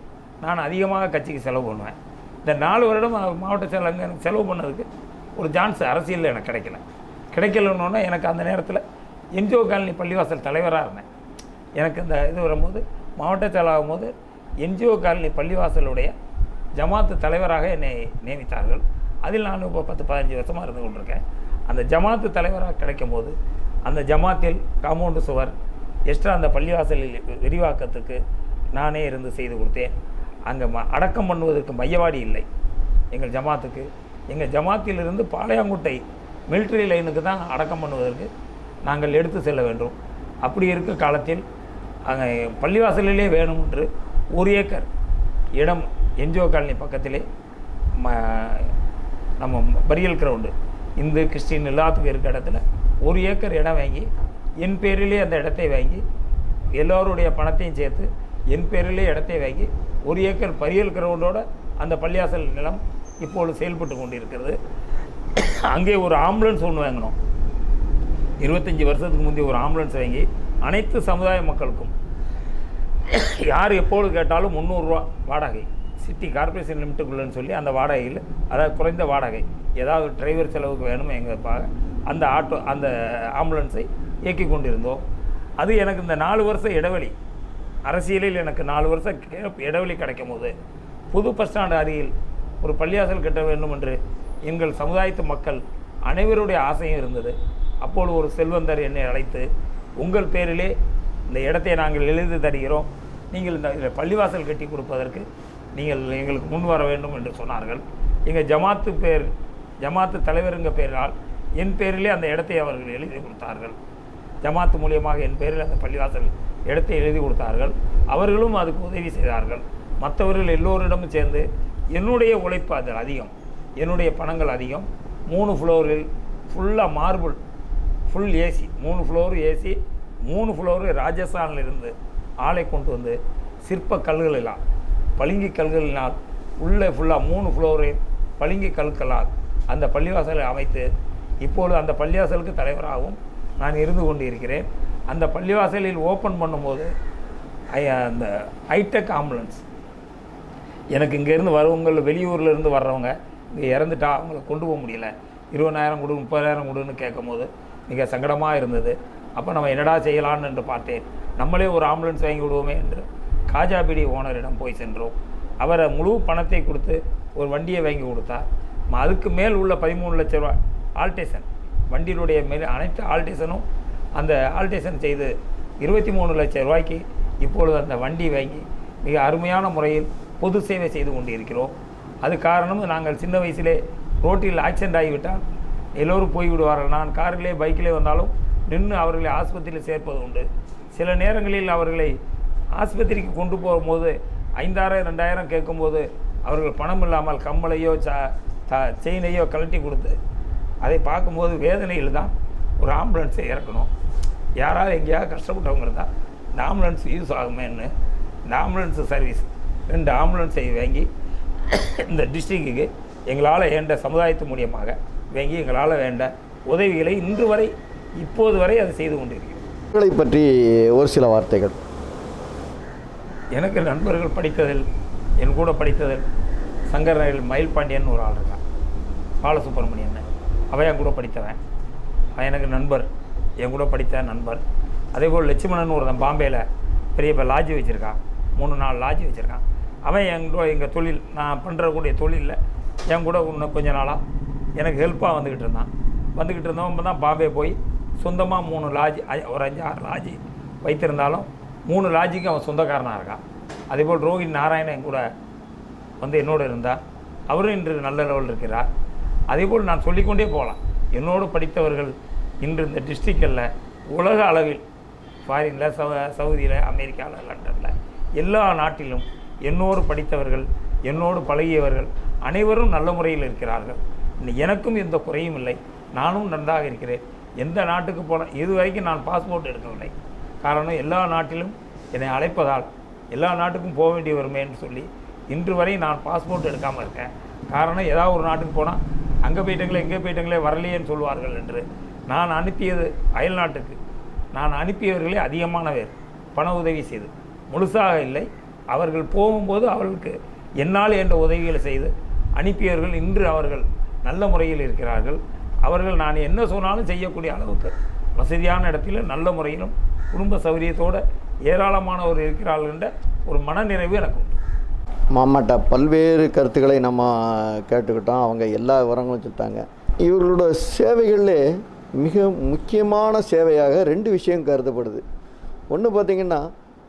நான் அதிகமாக கட்சிக்கு செலவு பண்ணுவேன். இந்த 4 வருடம் மாவட்ட செயலாளர் எனக்கு செலவு பண்ணதுக்கு ஒரு சான்ஸ் அரசியலில் எனக்கு கிடைக்கலன்னொன்னே எனக்கு அந்த நேரத்தில் என்ஜிஓ காலனி பள்ளிவாசல் தலைவராக இருந்தேன். எனக்கு இந்த இது வரும்போது மாவட்ட செயலாகும் போது என்ஜிஓ காலனி பள்ளிவாசலுடைய ஜமாத்து தலைவராக என்னை நியமித்தார்கள். அதில் நான் இப்போ 10-15 வருஷமாக இருந்து கொண்டிருக்கேன். அந்த ஜமாத்து தலைவராக கிடைக்கும் போது அந்த ஜமாத்தில் காம்பவுண்டு சுவர் எக்ஸ்ட்ரா அந்த பள்ளிவாசலில் விரிவாக்கத்துக்கு நானே இருந்து செய்து கொடுத்தேன். அங்கே அடக்கம் பண்ணுவதற்கு மையவாடி இல்லை எங்கள் ஜமாத்துக்கு. எங்கள் ஜமாத்திலிருந்து பாளையங்கோட்டை மிலிட்ரி லைனுக்கு தான் அடக்கம் பண்ணுவதற்கு நாங்கள் எடுத்து செல்ல வேண்டும். அப்படி இருக்க காலத்தில் அங்கே பள்ளிவாசலிலே வேணும் என்று 1 ஏக்கர் இடம் என்ஜிஓ காலனி பக்கத்திலே நம்ம பரியல் கிரவுண்டு இந்து கிறிஸ்டின் எல்லாத்துக்கும் இருக்க இடத்துல 1 ஏக்கர் இடம் வாங்கி என் பேரிலே அந்த இடத்தை வாங்கி எல்லோருடைய பணத்தையும் சேர்த்து என் பேரிலே இடத்தை வாங்கி 1 ஏக்கர் பரியல் கிரவுண்டோட அந்த பள்ளிவாசல் நிலம் இப்பொழுது செயல்பட்டு கொண்டிருக்கிறது. அங்கே ஒரு ஆம்புலன்ஸ் ஒன்று வாங்கினோம். 25 வருஷத்துக்கு முந்தைய ஒரு ஆம்புலன்ஸ் வாங்கி அனைத்து சமுதாய மக்களுக்கும் யார் எப்பொழுது கேட்டாலும் 300 ரூபா வாடகை, சிட்டி கார்பரேஷன் லிமிட்டுக்குள்ளன்னு சொல்லி அந்த வாடகையில், அதாவது குறைந்த வாடகை, ஏதாவது டிரைவர் செலவுக்கு வேணும் எங்கள் அந்த அந்த ஆம்புலன்ஸை இயக்கி கொண்டிருந்தோம். அது எனக்கு இந்த 4 வருஷம் இடைவெளி, அரசியலில் எனக்கு 4 வருஷம் இடைவெளி கிடைக்கும் போது புது பஸ் ஸ்டாண்டு அருகில் ஒரு பள்ளிவாசல் கட்ட வேண்டும் என்று எங்கள் சமுதாயத்து மக்கள் அனைவருடைய ஆசையும் இருந்தது. அப்போது ஒரு செல்வந்தர் என்னை அழைத்து, உங்கள் பேரிலே இந்த இடத்தை நாங்கள் எழுதி தருகிறோம், நீங்கள் இந்த பள்ளிவாசல் கட்டி கொடுப்பதற்கு நீங்கள் எங்களுக்கு முன் வர வேண்டும் என்று சொன்னார்கள். எங்கள் ஜமாத்து தலைவருங்க பேரால் என் பேரிலே அந்த இடத்தை அவர்கள் எழுதி கொடுத்தார்கள். ஜமாத்து மூலியமாக என் பேரில் அந்த பள்ளிவாசல் இடத்தை எழுதி கொடுத்தார்கள். அவர்களும் அதுக்கு உதவி செய்தார்கள். மற்றவர்கள் எல்லோரிடமும் சேர்ந்து என்னுடைய உழைப்பு அது அதிகம், என்னுடைய பணங்கள் அதிகம். 3 ஃப்ளோரில் ஃபுல்லாக marble, full AC, 3 floor AC, 3 floor ராஜஸ்தானிலிருந்து ஆளை கொண்டு வந்து சிற்ப கல்களெல்லாம் பளிங்கு கல்களினால் உள்ளே ஃபுல்லாக 3 ஃப்ளோரில் பளிங்கு கற்களால் அந்த பள்ளிவாசலை அமைத்து இப்போது அந்த பள்ளிவாசலுக்கு தலைவராகவும் நான் இருந்து கொண்டு இருக்கிறேன். அந்த பள்ளிவாசலில் ஓப்பன் பண்ணும்போது அந்த ஹைடெக் ஆம்புலன்ஸ், எனக்கு இங்கேருந்து வரவங்க, வெளியூரில் வர்றவங்க இங்கே இறந்துட்டா அவங்கள கொண்டு போக முடியல, 20,000 கொடு 30,000 கொடுன்னு கேட்கும் போது மிக சங்கடமாக இருந்தது. அப்போ நம்ம என்னடா செய்யலான்னு என்று பார்த்தேன். நம்மளே ஒரு ஆம்புலன்ஸ் வாங்கி விடுவோமே என்று காஜாபீடி ஓனரிடம் போய் சென்றோம். அவரை முழு பணத்தை கொடுத்து ஒரு வண்டியை வாங்கி கொடுத்தார். அதுக்கு மேல் உள்ள 13 லட்ச ரூபா ஆல்டேஷன், வண்டியினுடைய மேல் அனைத்து ஆல்டேஷனும் அந்த ஆல்டேஷன் செய்து 23 லட்சம் ரூபாய்க்கு இப்பொழுது அந்த வண்டி வாங்கி மிக அருமையான முறையில் பொது சேவை செய்து கொண்டிருக்கிறோம். அது காரணம், நாங்கள் சின்ன வயசிலே ரோட்டில் ஆக்சிடென்ட் ஆகிவிட்டால் எல்லோரும் போய்விடுவார்கள். நான் காரிலே பைக்கிலே வந்தாலும் நின்று அவர்களை ஆஸ்பத்திரியில் சேர்ப்பது உண்டு. சில நேரங்களில் அவர்களை ஆஸ்பத்திரிக்கு கொண்டு போகும்போது 5,000 2,000 கேட்கும்போது அவர்கள் பணம் இல்லாமல் கம்மலையோ செயினையோ கழட்டி கொடுத்து அதை பார்க்கும்போது வேதனையில் தான் ஒரு ஆம்புலன்ஸை இறக்கணும். யாராவது எங்கேயாவது கஷ்டப்பட்டவங்க இருந்தால் இந்த ஆம்புலன்ஸ் யூஸ் ஆகுமேன்னு இந்த ஆம்புலன்ஸு சர்வீஸ் 2 ஆம்புலன்ஸை வாங்கி இந்த டிஸ்ட்ரிக்ட்டுக்கு எங்களால் வேண்ட சமுதாயத்து மூலியமாக வாங்கி எங்களால் வேண்ட உதவிகளை இன்று வரை இப்போது வரை அதை செய்து கொண்டிருக்கிறோம். பற்றி ஒரு சில வார்த்தைகள். எனக்கு நண்பர்கள் படித்ததில், என் கூட படித்ததில் சங்கரனில் மயில் பாண்டியன் ஒரு ஆள் இருக்கான், பாலசுப்ரமணியன், அவன் என் கூட படித்தவன், அவன் எனக்கு நண்பர், என் கூட படித்த நண்பர். அதேபோல் லட்சுமணன் ஒருத்தன் பாம்பேயில் பெரிய லாட்ஜி வச்சுருக்கான், 3-4 லாட்ஜி வச்சுருக்கான். அவன் எங்கள் தொழில், நான் பண்ணுறக்கூடிய தொழிலில் என் கூட இன்னும் கொஞ்ச நாளாக எனக்கு ஹெல்ப்பாக வந்துக்கிட்டு இருந்தவன் தான் பாம்பே போய் சொந்தமாக 3 லாட்ஜி, ஒரு 5-6 லாட்ஜி வைத்திருந்தாலும் 3 லாட்ஜிக்கு அவன் சொந்தக்காரனாக இருக்கான். அதேபோல் ரோஹித் நாராயணன் என் கூட வந்து என்னோடு இருந்தால் அவரும் இன்று நல்ல லெவலில் இருக்கிறார். அதேபோல் நான் சொல்லிக்கொண்டே போகலாம். என்னோடு படித்தவர்கள் இன்று இந்த டிஸ்ட்ரிக்டில் உலக அளவில், ஃபாரினில், சவுதியில், அமெரிக்காவில், லண்டனில், எல்லா நாட்டிலும் என்னோடு படித்தவர்கள், என்னோடு பழகியவர்கள் அனைவரும் நல்ல முறையில் இருக்கிறார்கள். எனக்கும் எந்த குறையும் இல்லை, நானும் நன்றாக இருக்கிறேன். எந்த நாட்டுக்கு போனால் இதுவரைக்கும் நான் பாஸ்போர்ட் எடுக்கவில்லை. காரணம், எல்லா நாட்டிலும் என்னை அழைப்பதால் எல்லா நாட்டுக்கும் போக வேண்டி வருமேன்னு சொல்லி இன்று வரை நான் பாஸ்போர்ட் எடுக்காமல் இருக்கேன். காரணம், ஏதாவது ஒரு நாட்டுக்கு போனால் அங்கே போயிட்டங்களே எங்கே போயிட்டங்களே வரலையேன்னு சொல்லுவார்கள் என்று. நான் அனுப்பியது அயல் நாட்டுக்கு, நான் அனுப்பியவர்களே அதிகமான பேர் பண உதவி செய்து, முழுசாக இல்லை, அவர்கள் போகும்போது அவர்களுக்கு என்னால் என்ற உதவிகளை செய்து அனுப்பியவர்கள் இன்று அவர்கள் நல்ல முறையில் இருக்கிறார்கள். அவர்கள் நான் என்ன சொன்னாலும் செய்யக்கூடிய அளவுக்கு வசதியான இடத்துல நல்ல முறையிலும் குடும்ப சௌகரியத்தோடு ஏராளமானவர் இருக்கிறார்கள் என்ற ஒரு மனநிறைவு எனக்கு உண்டு. மாமாட்ட பல்வேறு கருத்துக்களை நம்ம கேட்டுக்கிட்டோம். அவங்க எல்லா விவரங்களும் சொல்லிட்டாங்க. இவர்களோட சேவைகளில் மிக முக்கியமான சேவையாக 2 விஷயம் கருதப்படுது. ஒன்று பார்த்திங்கன்னா,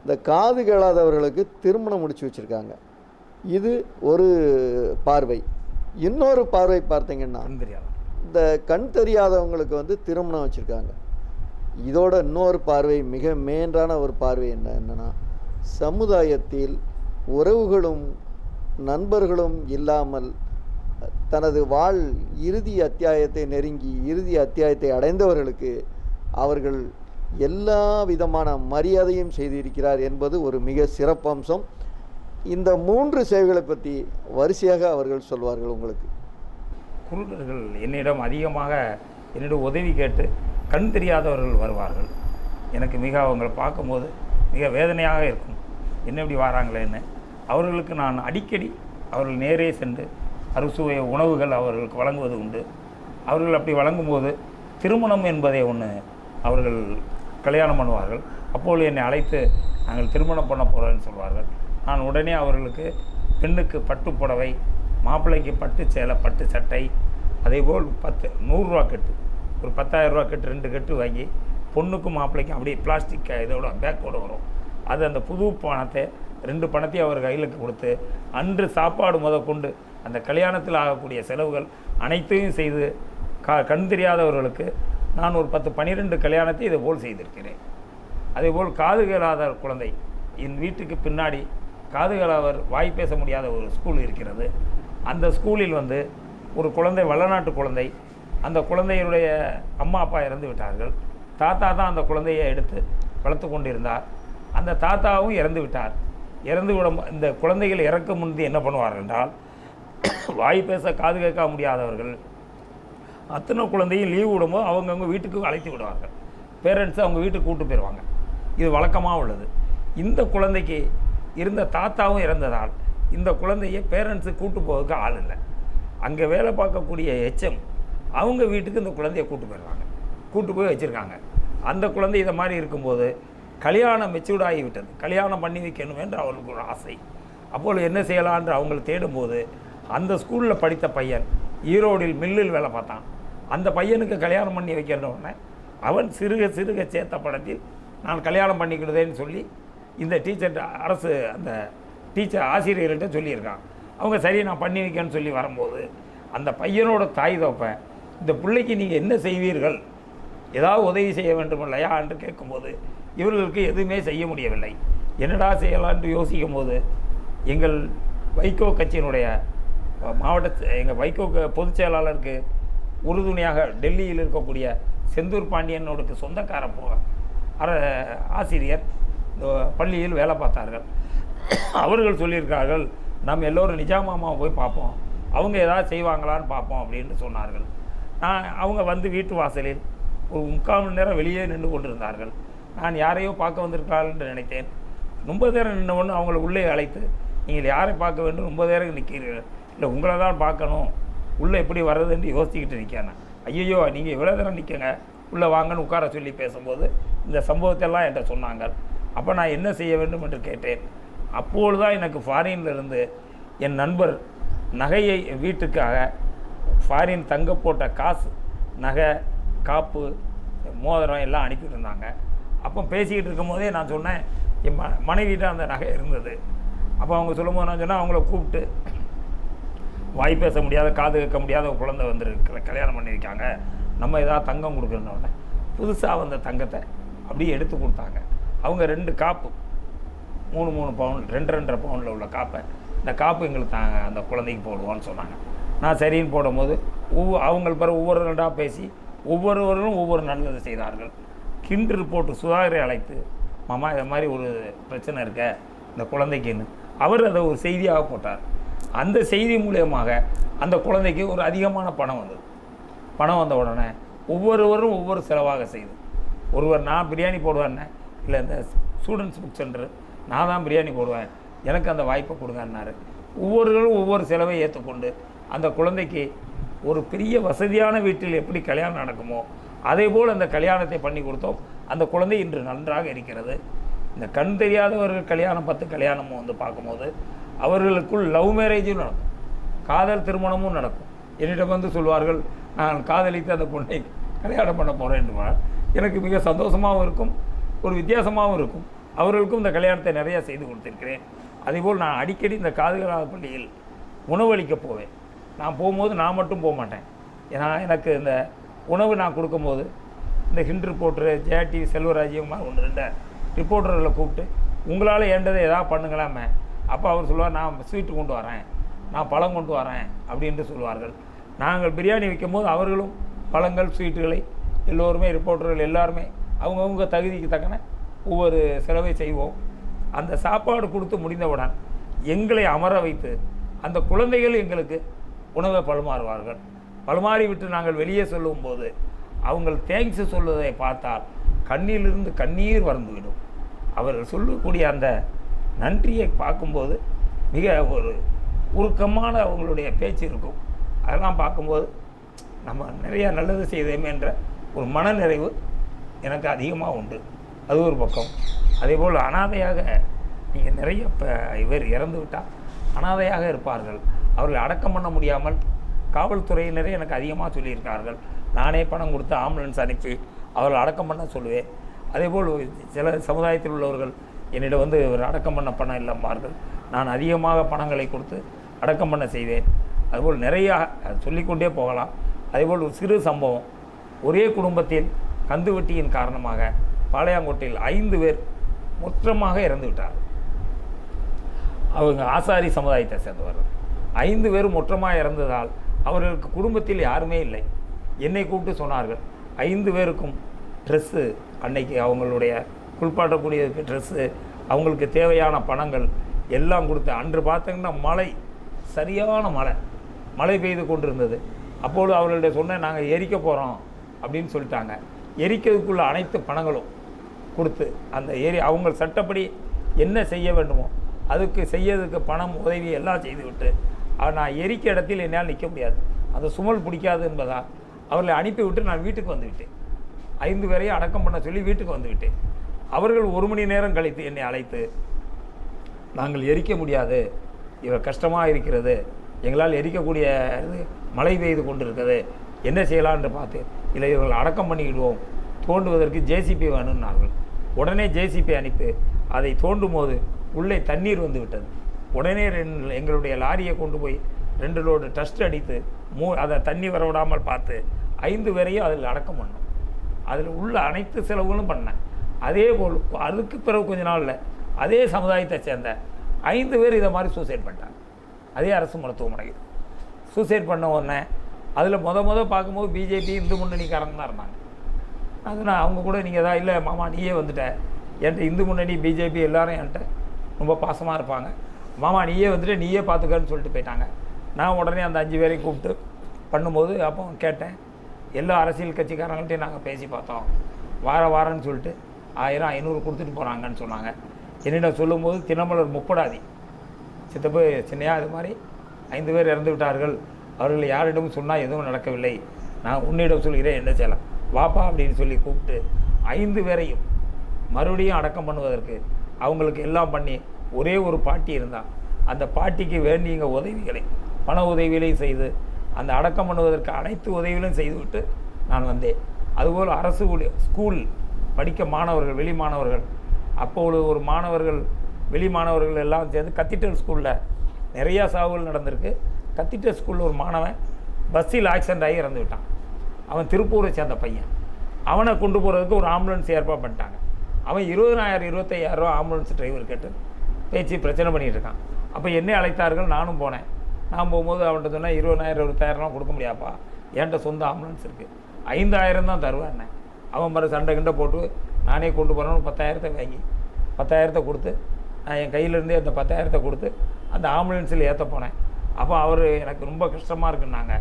இந்த காது கேளாதவர்களுக்கு திருமணம் முடித்து வச்சுருக்காங்க. இது ஒரு பார்வை. இன்னொரு பார்வை பார்த்திங்கன்னா, இந்த கண் தெரியாதவங்களுக்கு வந்து திருமணம் வச்சுருக்காங்க. இதோட இன்னொரு பார்வை, மிக மேன்றான ஒரு பார்வை என்னன்னா, சமுதாயத்தில் உறவுகளும் நண்பர்களும் இல்லாமல் தனது இறுதி அத்தியாயத்தை நெருங்கி இறுதி அத்தியாயத்தை அடைந்தவர்களுக்கு அவர்கள் எல்லா விதமான மரியாதையும் செய்திருக்கிறார் என்பது ஒரு மிக சிறப்பம்சம். இந்த 3 சேவைகளை பற்றி வரிசையாக அவர்கள் சொல்வார்கள். உங்களுக்கு குருடர்கள் என்னிடம் அதிகமாக என்னிடம் உதவி கேட்டு கண் தெரியாதவர்கள் வருவார்கள். எனக்கு மிக அவங்களை பார்க்கும்போது மிக வேதனையாக இருக்கும். என்ன இப்படி வராங்களேன்னு. அவர்களுக்கு நான் அடிக்கடி அவர்கள் நேரே சென்று அறுசுவை உணவுகள் அவர்களுக்கு வழங்குவது உண்டு. அவர்கள் அப்படி வழங்கும்போது திருமணம் என்பதை ஒன்று அவர்கள் கல்யாணம் பண்ணுவார்கள். அப்போது என்னை அழைத்து நாங்கள் திருமணம் பண்ண போகிறோன்னு சொல்வார்கள். நான் உடனே அவர்களுக்கு பெண்ணுக்கு பட்டு புடவை, மாப்பிள்ளைக்கு பட்டு சேலை, பட்டு சட்டை, அதேபோல் 100 ரூபா கட்டு, ஒரு 10,000 ரூபா கட்டு 2 கட்டு வாங்கி பொண்ணுக்கும் மாப்பிள்ளைக்கும் அப்படியே பிளாஸ்டிக் இதோட பேக்கோடு வரும். அது அந்த புது பணத்தை 2 பணத்தையும் அவர் கையிலுக்கு கொடுத்து அன்று சாப்பாடு கொண்டு அந்த கல்யாணத்தில் ஆகக்கூடிய செலவுகள் அனைத்தையும் செய்து கண் தெரியாதவர்களுக்கு நான் ஒரு 10-12 கல்யாணத்தை இதை போல் செய்திருக்கிறேன். அதேபோல் காது கேளாத குழந்தை, என் வீட்டுக்கு பின்னாடி காது கேளாதவர் வாய் பேச முடியாத ஒரு ஸ்கூல் இருக்கிறது. அந்த ஸ்கூலில் ஒரு குழந்தை, வளநாட்டு குழந்தை, அந்த குழந்தையுடைய அம்மா அப்பா இறந்து விட்டார்கள். தாத்தா தான் அந்த குழந்தையை எடுத்து வளர்த்து கொண்டிருந்தார். அந்த தாத்தாவும் இறந்து விட்டார். இறந்து விட இந்த குழந்தைகள் இறக்க முந்தி என்ன பண்ணுவார்கள் என்றால், வாய் பேச காது கேட்க முடியாதவர்கள் அத்தனை குழந்தையும் லீவு விடும்போது அவங்கவுங்க வீட்டுக்கு அழைத்து விடுவார்கள். பேரண்ட்ஸை அவங்க வீட்டுக்கு கூப்பிட்டு போயிடுவாங்க. இது வழக்கமாக உள்ளது. இந்த குழந்தைக்கு இருந்த தாத்தாவும் இறந்ததால் இந்த குழந்தையை பேரண்ட்ஸு கூப்பிட்டு போகிறதுக்கு ஆள் இல்லை. அங்கே வேலை பார்க்கக்கூடிய HM அவங்க வீட்டுக்கு இந்த குழந்தையை கூப்பிட்டு போயிடுவாங்க. கூப்பிட்டு போய் வச்சுருக்காங்க. அந்த குழந்தை இதை மாதிரி இருக்கும்போது கல்யாணம் மெச்சூர்ட் ஆகிவிட்டது. கல்யாணம் பண்ணி வைக்கணும் என்று அவர்களுக்கு ஒரு ஆசை. அப்போது என்ன செய்யலான்னு அவங்களை தேடும்போது அந்த ஸ்கூலில் படித்த பையன் ஈரோடில் மில்லில் வேலை பார்த்தான். அந்த பையனுக்கு கல்யாணம் பண்ணி வைக்கிறோடனே அவன் சிறுக சேர்த்த படத்தில் நான் கல்யாணம் பண்ணிக்கிடுதேன்னு சொல்லி இந்த டீச்சர் அரசு அந்த டீச்சர் ஆசிரியர்கள்ட்ட சொல்லியிருக்கான். அவங்க சரி நான் பண்ணி வைக்கன்னு சொல்லி வரும்போது அந்த பையனோட தாய் தோப்பேன், இந்த பிள்ளைக்கு நீங்கள் என்ன செய்வீர்கள், ஏதாவது உதவி செய்ய வேண்டும் இல்லையா என்று கேட்கும்போது இவர்களுக்கு எதுவுமே செய்ய முடியவில்லை. என்னடா செய்யலான்னு யோசிக்கும் போது எங்கள் வைகோ கட்சியினுடைய எங்கள் வைகோ பொதுச் செயலாளருக்கு உறுதுணையாக டெல்லியில் இருக்கக்கூடிய செந்தூர் பாண்டியனோடுக்கு சொந்தக்கார ஆசிரியர் பள்ளியில் வேலை பார்த்தார்கள். அவர்கள் சொல்லியிருக்கார்கள், நம்ம எல்லோரும் நிஜாமாமாவை போய் பார்ப்போம், அவங்க ஏதாவது செய்வாங்களான்னு பார்ப்போம் அப்படின்னு சொன்னார்கள். அவங்க வீட்டு வாசலில் ஒரு 3/4 மணி நேரம் வெளியே நின்று கொண்டிருந்தார்கள். நான் யாரையோ பார்க்க வந்திருக்கார்கள் என்று நினைத்தேன். ரொம்ப நேரம் நின்று ஒன்று அவங்கள உள்ளே அழைத்து, நீங்கள் யாரை பார்க்க வேண்டும், ரொம்ப நேரம் நிற்கிறீர்கள், இல்லை உங்களை தான் பார்க்கணும், உள்ளே எப்படி வர்றதுன்னு யோசிச்சுக்கிட்டு நிற்கானே. ஐயோ நீங்கள் இவ்வளோ நேரம் நிற்கங்க, உள்ளே வாங்கன்னு உட்கார சொல்லி பேசும்போது இந்த சம்பவத்தெல்லாம் என்கிட்ட சொன்னாங்க. அப்போ நான் என்ன செய்ய வேண்டும் என்று கேட்டேன். அப்பொழுது தான் எனக்கு ஃபாரின்லேருந்து என் நண்பர் நகையை வீட்டுக்காக ஃபாரின் தங்க போட்ட காசு, நகை, காப்பு, மோதிரம் எல்லாம் அனுப்பிட்டு இருந்தாங்க. அப்போ பேசிக்கிட்டு இருக்கும்போதே நான் சொன்னேன், என் மனைவிட்ட அந்த நகை இருந்தது. அப்போ அவங்க சொல்லும்போது நான் சொன்னேன், அவங்கள கூப்பிட்டு வாய் பேச முடியாத காது கேட்க முடியாத ஒரு குழந்தை வந்துருக்கு, கல்யாணம் பண்ணியிருக்காங்க, நம்ம ஏதாவது தங்கம் கொடுக்குறோன்னே புதுசாக வந்த தங்கத்தை அப்படியே எடுத்து கொடுத்தாங்க. அவங்க 2 காப்பு 3 பவுன் 2.5 பவுனில் உள்ள காப்பை, இந்த காப்பு எங்களுக்கு அந்த குழந்தைக்கு போடுவோன்னு சொன்னாங்க. நான் சரின்னு போடும்போது அவங்க பிறகு ஒவ்வொருவர்களாக பேசி ஒவ்வொருவரும் ஒவ்வொரு நல்லது செய்தார்கள். கிண்டர் போட்டு சுதாகரை அழைத்து, மாமா இதை மாதிரி ஒரு பிரச்சனை இருக்க இந்த குழந்தைக்குன்னு அவர் அதை ஒரு செய்தியாக போட்டார். அந்த செய்தி மூலியமாக அந்த குழந்தைக்கு ஒரு அதிகமான பணம் வந்தது. பணம் வந்த உடனே ஒவ்வொருவரும் ஒவ்வொரு செலவாக செய்து, ஒருவர் நான் பிரியாணி போடுவேன்னே, இல்லை இந்த ஸ்டூடெண்ட்ஸ் புக் சென்டர் நான் தான் பிரியாணி போடுவேன், எனக்கு அந்த வாய்ப்பை கொடுங்கன்னாரு. ஒவ்வொருவரும் ஒவ்வொரு செலவை ஏற்றுக்கொண்டு அந்த குழந்தைக்கு ஒரு பெரிய வசதியான வீட்டில் எப்படி கல்யாணம் நடக்குமோ அதே போல் அந்த கல்யாணத்தை பண்ணி கொடுத்தோம். அந்த குழந்தை இன்று நன்றாக இருக்கிறது. இந்த கண் தெரியாதவர்கள் கல்யாணம் 10 கல்யாணமும் பார்க்கும்போது அவர்களுக்குள் லவ் மேரேஜும் நடக்கும், காதல் திருமணமும் நடக்கும். என்னிடம் சொல்வார்கள், நான் காதலித்து அந்த பொண்ணை கல்யாணம் பண்ண போகிறேன் என்று. எனக்கு மிக சந்தோஷமாகவும் இருக்கும், ஒரு வித்தியாசமாகவும் இருக்கும். அவர்களுக்கும் இந்த கல்யாணத்தை நிறையா செய்து கொடுத்திருக்கிறேன். அதேபோல் நான் அடிக்கடி இந்த காதுகளாத பள்ளியில் உணவளிக்க போவேன். நான் போகும்போது நான் மட்டும் போக மாட்டேன். ஏன்னா எனக்கு இந்த உணவு நான் கொடுக்கும்போது இந்த ஹிண்ட் ரிப்போர்ட்டரு ஜேடி செல்வராஜ்யமாக ஒன்று 2 ரிப்போர்ட்டர்களை கூப்பிட்டு உங்களால் ஏண்டதை எதாவது பண்ணுங்களாமே. அப்போ அவர் சொல்லுவார், நான் ஸ்வீட்டு கொண்டு வரேன், நான் பழம் கொண்டு வரேன் அப்படின்ட்டு சொல்லுவார்கள். நாங்கள் பிரியாணி வைக்கும்போது அவர்களும் பழங்கள் ஸ்வீட்டுகளை எல்லோருமே ரிப்போர்ட்டர்கள் எல்லாருமே அவங்கவுங்க தகுதிக்கு தக்கன ஒவ்வொரு செலவை செய்வோம். அந்த சாப்பாடு கொடுத்து முடிந்தவுடன் எங்களை அமர வைத்து அந்த குழந்தைகள் எங்களுக்கு உணவை பரிமாறுவார்கள். பரிமாறி விட்டு நாங்கள் வெளியே சொல்லும்போது அவங்கள் தேங்க்ஸ் சொல்வதை பார்த்தால் கண்ணிலிருந்து கண்ணீர் வந்துவிடும். அவர்கள் சொல்லக்கூடிய அந்த நன்றியை பார்க்கும்போது மிக ஒரு உருக்கமான அவங்களுடைய பேச்சு இருக்கும். அதெல்லாம் பார்க்கும்போது நம்ம நிறையா நல்லது செய்தோமே என்ற ஒரு மனநிறைவு எனக்கு அதிகமாக உண்டு. அது ஒரு பக்கம். அதேபோல் அனாதையாக நீங்கள் நிறைய இவர் இறந்து விட்டால் அனாதையாக இருப்பார்கள். அவர்களை அடக்கம் பண்ண முடியாமல் காவல்துறையினரே எனக்கு அதிகமாக சொல்லியிருக்கார்கள். நானே பணம் கொடுத்து ஆம்புலன்ஸ் அனுப்பி அவர்கள் அடக்கம் பண்ண சொல்லுவேன். அதேபோல் சில சமுதாயத்தில் உள்ளவர்கள் என்னிடம் வந்து ஒரு அடக்கம் பண்ண பணம் இல்லம்பார்கள். நான் அதிகமாக பணங்களை கொடுத்து அடக்கம் பண்ண செய்வேன். அதுபோல் நிறையா சொல்லிக்கொண்டே போகலாம். அதேபோல் ஒரு சிறு சம்பவம், ஒரே குடும்பத்தில் கந்துவட்டியின் காரணமாக பாளையங்கோட்டையில் 5 பேர் மொத்தமாக இறந்து விட்டார். அவங்க ஆசாரி சமுதாயத்தை சேர்ந்தவர்கள் 5 பேர் மொத்தமாக இறந்ததால் அவர்களுக்கு குடும்பத்தில் யாருமே இல்லை. என்னை கூப்பிட்டு சொன்னார்கள், 5 பேருக்கும் ட்ரெஸ்ஸு, அன்னைக்கு அவங்களுடைய குளிப்பாட்டக்கூடிய ட்ரெஸ்ஸு, அவங்களுக்கு தேவையான பணங்கள் எல்லாம் கொடுத்து. அன்று பார்த்தீங்கன்னா மழை, சரியான மழை பெய்து கொண்டிருந்தது. அப்போது அவர்களுடைய சொன்னேன், நாங்கள் எரிக்க போகிறோம் அப்படின்னு சொல்லிட்டாங்க. எரிக்கிறதுக்குள்ள அனைத்து பணங்களும் கொடுத்து அந்த அவங்க சட்டப்படி என்ன செய்ய வேண்டுமோ அதுக்கு செய்யறதுக்கு பணம் உதவி எல்லாம் செய்துவிட்டு நான் எரிக்க இடத்தில் என்னால் நிற்க முடியாது, அந்த சுமல் பிடிக்காது என்பதால் அவர்களை அனுப்பிவிட்டு நான் வீட்டுக்கு வந்துவிட்டேன். 5 பேரையும் அடக்கம் பண்ண சொல்லி வீட்டுக்கு வந்துவிட்டேன். அவர்கள் 1 மணி நேரம் கழித்து என்னை அழைத்து, நாங்கள் எரிக்க முடியாது, இவர் கஷ்டமாக இருக்கிறது, எங்களால் எரிக்கக்கூடிய மழை பெய்து கொண்டிருக்கிறது, என்ன செய்யலாம் என்று பார்த்து, இல்லை இவர்கள் அடக்கம் பண்ணிக்கிடுவோம், தோண்டுவதற்கு ஜேசிபி வேணும்னார்கள். உடனே ஜேசிபி அனுப்பி அதை தோண்டும் போது உள்ளே தண்ணீர் வந்து விட்டது. உடனே எங்களுடைய லாரியை கொண்டு போய் 2 லோடு டஸ்ட் அடித்து அதை தண்ணி வர விடாமல் பார்த்து 5 பேரையும் அதில் அடக்கம் பண்ணோம். அதில் உள்ள அனைத்து செலவுகளும் பண்ணேன். அதே போல் அதுக்கு பிறகு கொஞ்ச நாளில் அதே சமுதாயத்தை சேர்ந்த 5 பேர் இதை மாதிரி சூசைட் பண்ணிட்டாங்க. அதே அரசு மருத்துவமனையில் சூசைட் பண்ண உடனே அதில் முத பார்க்கும்போது பிஜேபி இந்து முன்னணிக்காரங்க தான் இருந்தாங்க. அது நான் அவங்க கூட நீங்கள் தான், இல்லை மாமா நீயே வந்துட்ட, என்கிட்ட இந்து முன்னணி பிஜேபி எல்லோரும் என்கிட்ட ரொம்ப பாசமாக இருப்பாங்க, மாமா நீயே வந்துட்டு நீயே பார்த்துக்கன்னு சொல்லிட்டு போயிட்டாங்க. நான் உடனே அந்த 5 பேரையும் கூப்பிட்டு பண்ணும்போது அப்போ கேட்டேன், எல்லா அரசியல் கட்சிக்காரங்கள்ட்டையும் நாங்கள் பேசி பார்த்தோம், வாரம்னு சொல்லிட்டு 1000 500 கொடுத்துட்டு போகிறாங்கன்னு சொன்னாங்க. என்னிடம் சொல்லும்போது தினமலர் முப்படாதி சித்தப்பு சின்னையா இது மாதிரி 5 பேர் இறந்து விட்டார்கள், அவர்கள் யாரிடமும் சொன்னால் எதுவும் நடக்கவில்லை, நான் உன்னிடம் சொல்கிறேன், என்ன செய்யலாம் வாப்பா அப்படின்னு சொல்லி கூப்பிட்டு 5 பேரையும் மறுபடியும் அடக்கம் பண்ணுவதற்கு அவங்களுக்கு எல்லாம் பண்ணி ஒரே ஒரு பாட்டி இருந்தால் அந்த பாட்டிக்கு வேண்டிய உதவிகளை பண உதவிகளையும் செய்து அந்த அடக்கம் பண்ணுவதற்கு அனைத்து உதவிகளையும் செய்துவிட்டு நான் வந்தேன். அதுபோல் அரசு ஸ்கூல் படிக்க மாணவர்கள், வெளி மாணவர்கள், அப்போது ஒரு மாணவர்கள் வெளி மாணவர்கள் எல்லாம் சேர்ந்து கத்தீட்ரல் ஸ்கூலில் நிறையா சாவுகள் நடந்திருக்கு. கத்தீட்ரல் ஸ்கூலில் ஒரு மாணவன் பஸ்ஸில் ஆக்சிடென்ட் ஆகி இறந்து விட்டான். அவன் திருப்பூரை சேர்ந்த பையன். அவனை கொண்டு போகிறதுக்கு ஒரு ஆம்புலன்ஸ் ஏற்பாடு பண்ணிட்டாங்க. அவன் 20,000 25,000 ஆம்புலன்ஸ் டிரைவர் கேட்டு பேச்சு பிரச்சனை பண்ணிகிட்டு இருக்கான். அப்போ என்னை அழைத்தார்கள், நானும் போனேன். நான் போகும்போது அவன்கிட்ட சொன்னேன், 20,000 25,000 கொடுக்க முடியாப்பா, என்கிட்ட சொந்த ஆம்புலன்ஸ் இருக்குது, 5,000 தான் தருவேன். அவன் மறு சண்டை கிண்டை போட்டு நானே கொண்டு போகிறேன்னு 10,000 வாங்கி 10,000 கொடுத்து நான் என் கையிலேருந்தே அந்த 10,000 கொடுத்து அந்த ஆம்புலன்ஸில் ஏற்ற போனேன். அப்போ அவர் எனக்கு ரொம்ப கஷ்டமாக இருக்குன்னாங்க.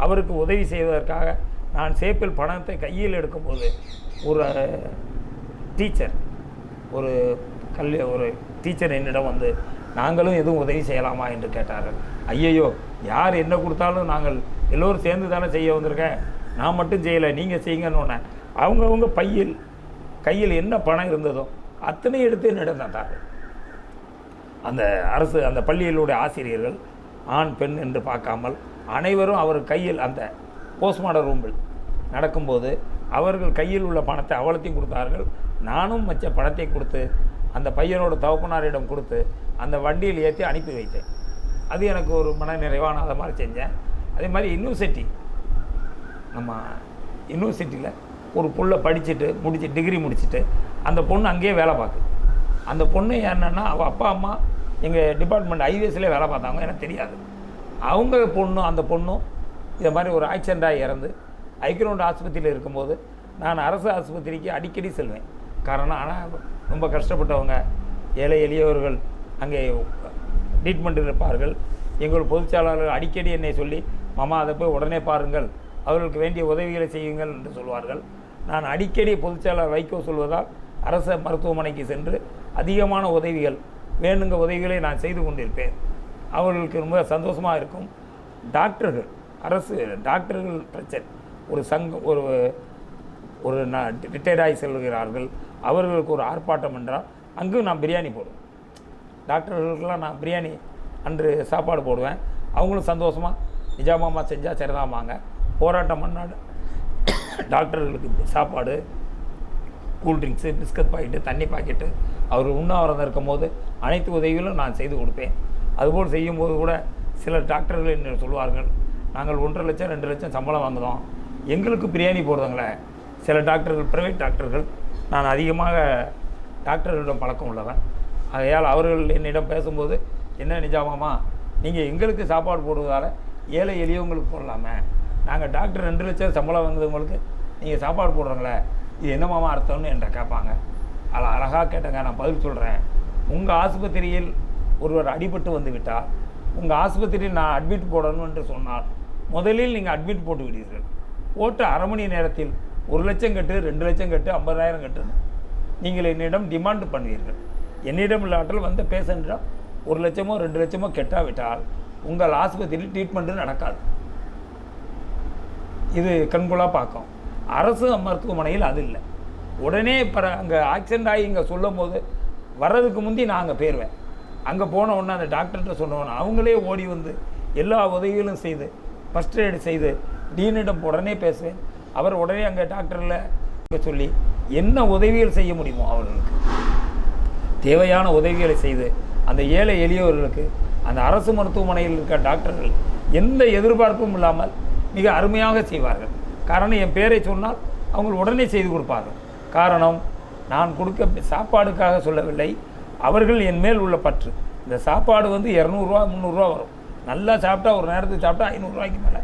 அவருக்கு உதவி செய்வதற்காக நான் சேப்பில் பணத்தை கையில் எடுக்கும்போது ஒரு டீச்சர் ஒரு டீச்சர் என்னிடம் வந்து, நாங்களும் எதுவும் உதவி செய்யலாமா என்று கேட்டார்கள். ஐயையோ, யார் என்ன கொடுத்தாலும் நாங்கள் எல்லோரும் சேர்ந்து தானே செய்ய வந்திருக்கேன், நான் மட்டும் செய்யலை, நீங்கள் செய்யுங்கன்னு ஒன்று. அவங்கவுங்க கையில் என்ன பணம் இருந்ததோ அத்தனை எடுத்து என்னிடம் தந்தார்கள். அந்த பள்ளியிலுடைய ஆசிரியர்கள் ஆண் பெண் என்று பார்க்காமல் அனைவரும் அவர் கையில் அந்த போஸ்ட்மார்ட்டம் ரூமில் நடக்கும்போது அவர்கள் கையில் உள்ள பணத்தை அவ்வளத்தையும் கொடுத்தார்கள். நானும் மற்ற பணத்தை கொடுத்து அந்த பையனோட தகப்பனாரிடம் கொடுத்து அந்த வண்டியில் ஏற்றி அனுப்பி வைத்தேன். அது எனக்கு ஒரு மன நிறைவான அதை மாதிரி செஞ்சேன். அதே மாதிரி யூனிவர்சிட்டி, நம்ம யூனிவர்சிட்டியில் ஒரு புள்ள படிச்சுட்டு டிகிரி முடிச்சுட்டு அந்த பொண்ணு அங்கேயே வேலை பார்க்குது. அந்த பொண்ணு என்னென்னா அவள் அப்பா அம்மா எங்கள் டிபார்ட்மெண்ட் ஐவிஎஸ்லேயே வேலை பார்த்தாங்க, எனக்கு தெரியாது. அவங்க அந்த பொண்ணும் இதை மாதிரி ஒரு ஆக்சிடெண்ட்டாக இறந்து ஐக்கிரவுண்ட் ஆஸ்பத்திரியில் இருக்கும்போது நான் அரசு ஆஸ்பத்திரிக்கு அடிக்கடி செல்வேன். காரணம் ஆனால் ரொம்ப கஷ்டப்பட்டவங்க, ஏழை எளியவர்கள் அங்கே ட்ரீட்மெண்ட் இருப்பார்கள். எங்கள் பொதுச்செயலாளர்கள் அடிக்கடி என்னை சொல்லி, மாமா அதை போய் உடனே பாருங்கள், அவர்களுக்கு வேண்டிய உதவிகளை செய்யுங்கள் என்று சொல்வார்கள். நான் அடிக்கடி பொதுச்செயலாளர் வைகோ சொல்வதால் அரசு மருத்துவமனைக்கு சென்று அதிகமான உதவிகள், வேணுங்க உதவிகளை நான் செய்து கொண்டிருப்பேன். அவர்களுக்கு ரொம்ப சந்தோஷமாக இருக்கும். டாக்டர்கள், அரசு டாக்டர்கள் பிரச்சனை, ஒரு சங்கம், ஒரு ரிட்டையர்டாகி செல்கிறார்கள், அவர்களுக்கு ஒரு ஆர்ப்பாட்டம் என்றால் அங்கும் நான் பிரியாணி போடுவேன். டாக்டர்களுக்கெல்லாம் நான் பிரியாணி அன்று சாப்பாடு போடுவேன். அவங்களும் சந்தோஷமாக நிஜாமாமா செஞ்சால் சரிதாமாங்க, போராட்டம் பண்ணாடு டாக்டர்களுக்கு சாப்பாடு, கூல்ட்ரிங்க்ஸு, பிஸ்கட் பாக்கெட்டு, தண்ணி பாக்கெட்டு, அவர் உண்ணாவிரதம் இருக்கும் போது அனைத்து உதவிகளும் நான் செய்து கொடுப்பேன். அதுபோல் செய்யும்போது கூட சில டாக்டர்கள் என்ன சொல்லுவார்கள், நாங்கள் 1.5 லட்சம் 2 லட்சம் சம்பளம் வாங்குதோம், எங்களுக்கு பிரியாணி போடுறாங்களே. சில டாக்டர்கள், ப்ரைவேட் டாக்டர்கள், நான் அதிகமாக டாக்டர்களிடம் பழக்கம் உள்ளவன், ஆகையால் அவர்கள் என்னிடம் பேசும்போது, என்ன நிஜாமாமா நீங்கள் எங்களுக்கு சாப்பாடு போடுவதால் ஏழை எளியவங்களுக்கு போடலாமே, நாங்கள் டாக்டர் 2 லட்சம் சம்பளம் வாங்குறவங்களுக்கு நீங்கள் சாப்பாடு போடுறாங்களே, இது என்னமாமா அர்த்தம்னு என்கிட்ட கேட்பாங்க. அதில் அழகாக கேட்டங்க, நான் பதில் சொல்கிறேன். உங்கள் ஆஸ்பத்திரியில் ஒருவர் அடிபட்டு வந்து விட்டால், உங்கள் ஆஸ்பத்திரியில் நான் அட்மிட் போடணும் என்று சொன்னால் முதலில் நீங்கள் அட்மிட் போட்டு விடுவீர்கள். போட்டு அரை மணி நேரத்தில் 1 லட்சம் கட்டு, 2 லட்சம் கட்டு, 50,000 கட்டுன்னு நீங்கள் என்னிடம் டிமாண்ட் பண்ணுவீர்கள். என்னிடம் இல்லாட்டால் வந்த பேஷண்ட்டிடம் 1 லட்சமோ 2 லட்சமோ கெட்டாவிட்டால் உங்கள் ஆஸ்பத்திரியில் ட்ரீட்மெண்ட்டு நடக்காது. இது கண்கொள்ளா பார்க்கும். அரசு மருத்துவமனையில் அது இல்லை. உடனே அங்கே ஆக்சிடெண்ட் ஆகி இங்கே சொல்லும் போது வர்றதுக்கு முந்தி நான் அங்கே போயிடுவேன். அங்கே போன உடனே அந்த டாக்டர்கிட்ட சொன்னோன்னே அவங்களே ஓடி வந்து எல்லா உதவிகளும் செய்து, ஃபஸ்ட் எய்டு செய்து, டீனிடம் உடனே பேசுவேன். அவர் உடனே அங்கே டாக்டரில் சொல்லி என்ன உதவிகள் செய்ய முடியுமோ அவர்களுக்கு தேவையான உதவிகளை செய்து, அந்த ஏழை எளியவர்களுக்கு அந்த அரசு மருத்துவமனையில் இருக்க டாக்டர்கள் எந்த எதிர்பார்ப்பும் இல்லாமல் மிக அருமையாக செய்வார்கள். காரணம், என் பேரை சொன்னால் அவங்க உடனே செய்து கொடுப்பார்கள். காரணம், நான் கொடுக்க சாப்பாடுக்காக சொல்லவில்லை, அவர்கள் என் மேல் உள்ள பற்று. இந்த சாப்பாடு வந்து 200 ரூபா 300 ரூபா வரும். நல்லா சாப்பிட்டா, ஒரு நேரத்துக்கு சாப்பிட்டா 500 ரூபாய்க்கு மேலே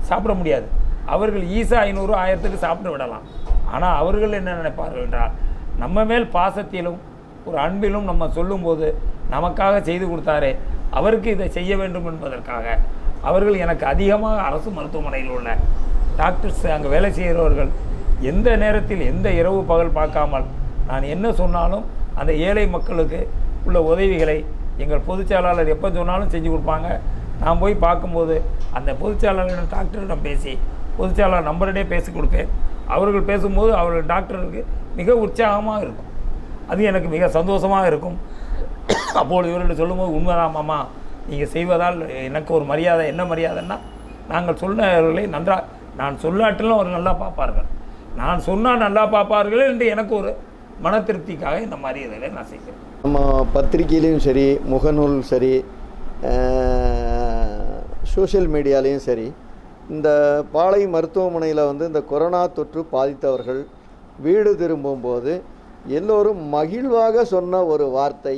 சாப்பிட முடியாது. அவர்கள் ஈஸா 500 1000க்கு சாப்பிட்டு விடலாம். ஆனால் அவர்கள் என்ன நினைப்பார்கள் என்றால், நம்ம மேல் பாசத்திலும் ஒரு அன்பிலும் நம்ம சொல்லும்போது நமக்காக செய்து கொடுத்தாரே, அவருக்கு இதை செய்ய வேண்டும் என்பதற்காக அவர்கள் எனக்கு அதிகமாக அரசு மருத்துவமனையில் உள்ள டாக்டர்ஸ், அங்கே வேலை செய்கிறவர்கள் எந்த நேரத்தில் எந்த இரவு பகல் பார்க்காமல் நான் என்ன சொன்னாலும் அந்த ஏழை மக்களுக்கு உள்ள உதவிகளை எங்கள் பொதுச்செயலாளர் எப்போ சொன்னாலும் செஞ்சு கொடுப்பாங்க. நான் போய் பார்க்கும்போது அந்த பொதுச்செயலாளரிடம் டாக்டரிடம் பேசி, பொதுச்செயலாளர் நம்பரிடையே பேசி கொடுப்பேன். அவர்கள் பேசும்போது அவர்கள் டாக்டருக்கு மிக உற்சாகமாக இருக்கும். அது எனக்கு மிக சந்தோஷமாக இருக்கும். அப்போது இவர்கிட்ட சொல்லும்போது, உண்மைதான் மாமா, நீங்கள் செய்வதால் எனக்கு ஒரு மரியாதை. என்ன மரியாதைன்னா, நாங்கள் சொன்னவர்களை நன்றாக, நான் சொல்லாட்டிலும் அவர் நல்லா பார்ப்பார்கள், நான் சொன்னால் நல்லா பார்ப்பார்கள் என்று எனக்கு ஒரு மன திருப்திக்காக இந்த மாதிரி இதில் நான் செய்கிறேன். நம்ம பத்திரிகையிலையும் சரி, முகநூல் சரி, சோஷியல் மீடியாலேயும் சரி, இந்த பாளை மருத்துவமனையில் வந்து இந்த கொரோனா தொற்று பாதித்தவர்கள் வீடு திரும்பும்போது எல்லோரும் மகிழ்வாக சொன்ன ஒரு வார்த்தை,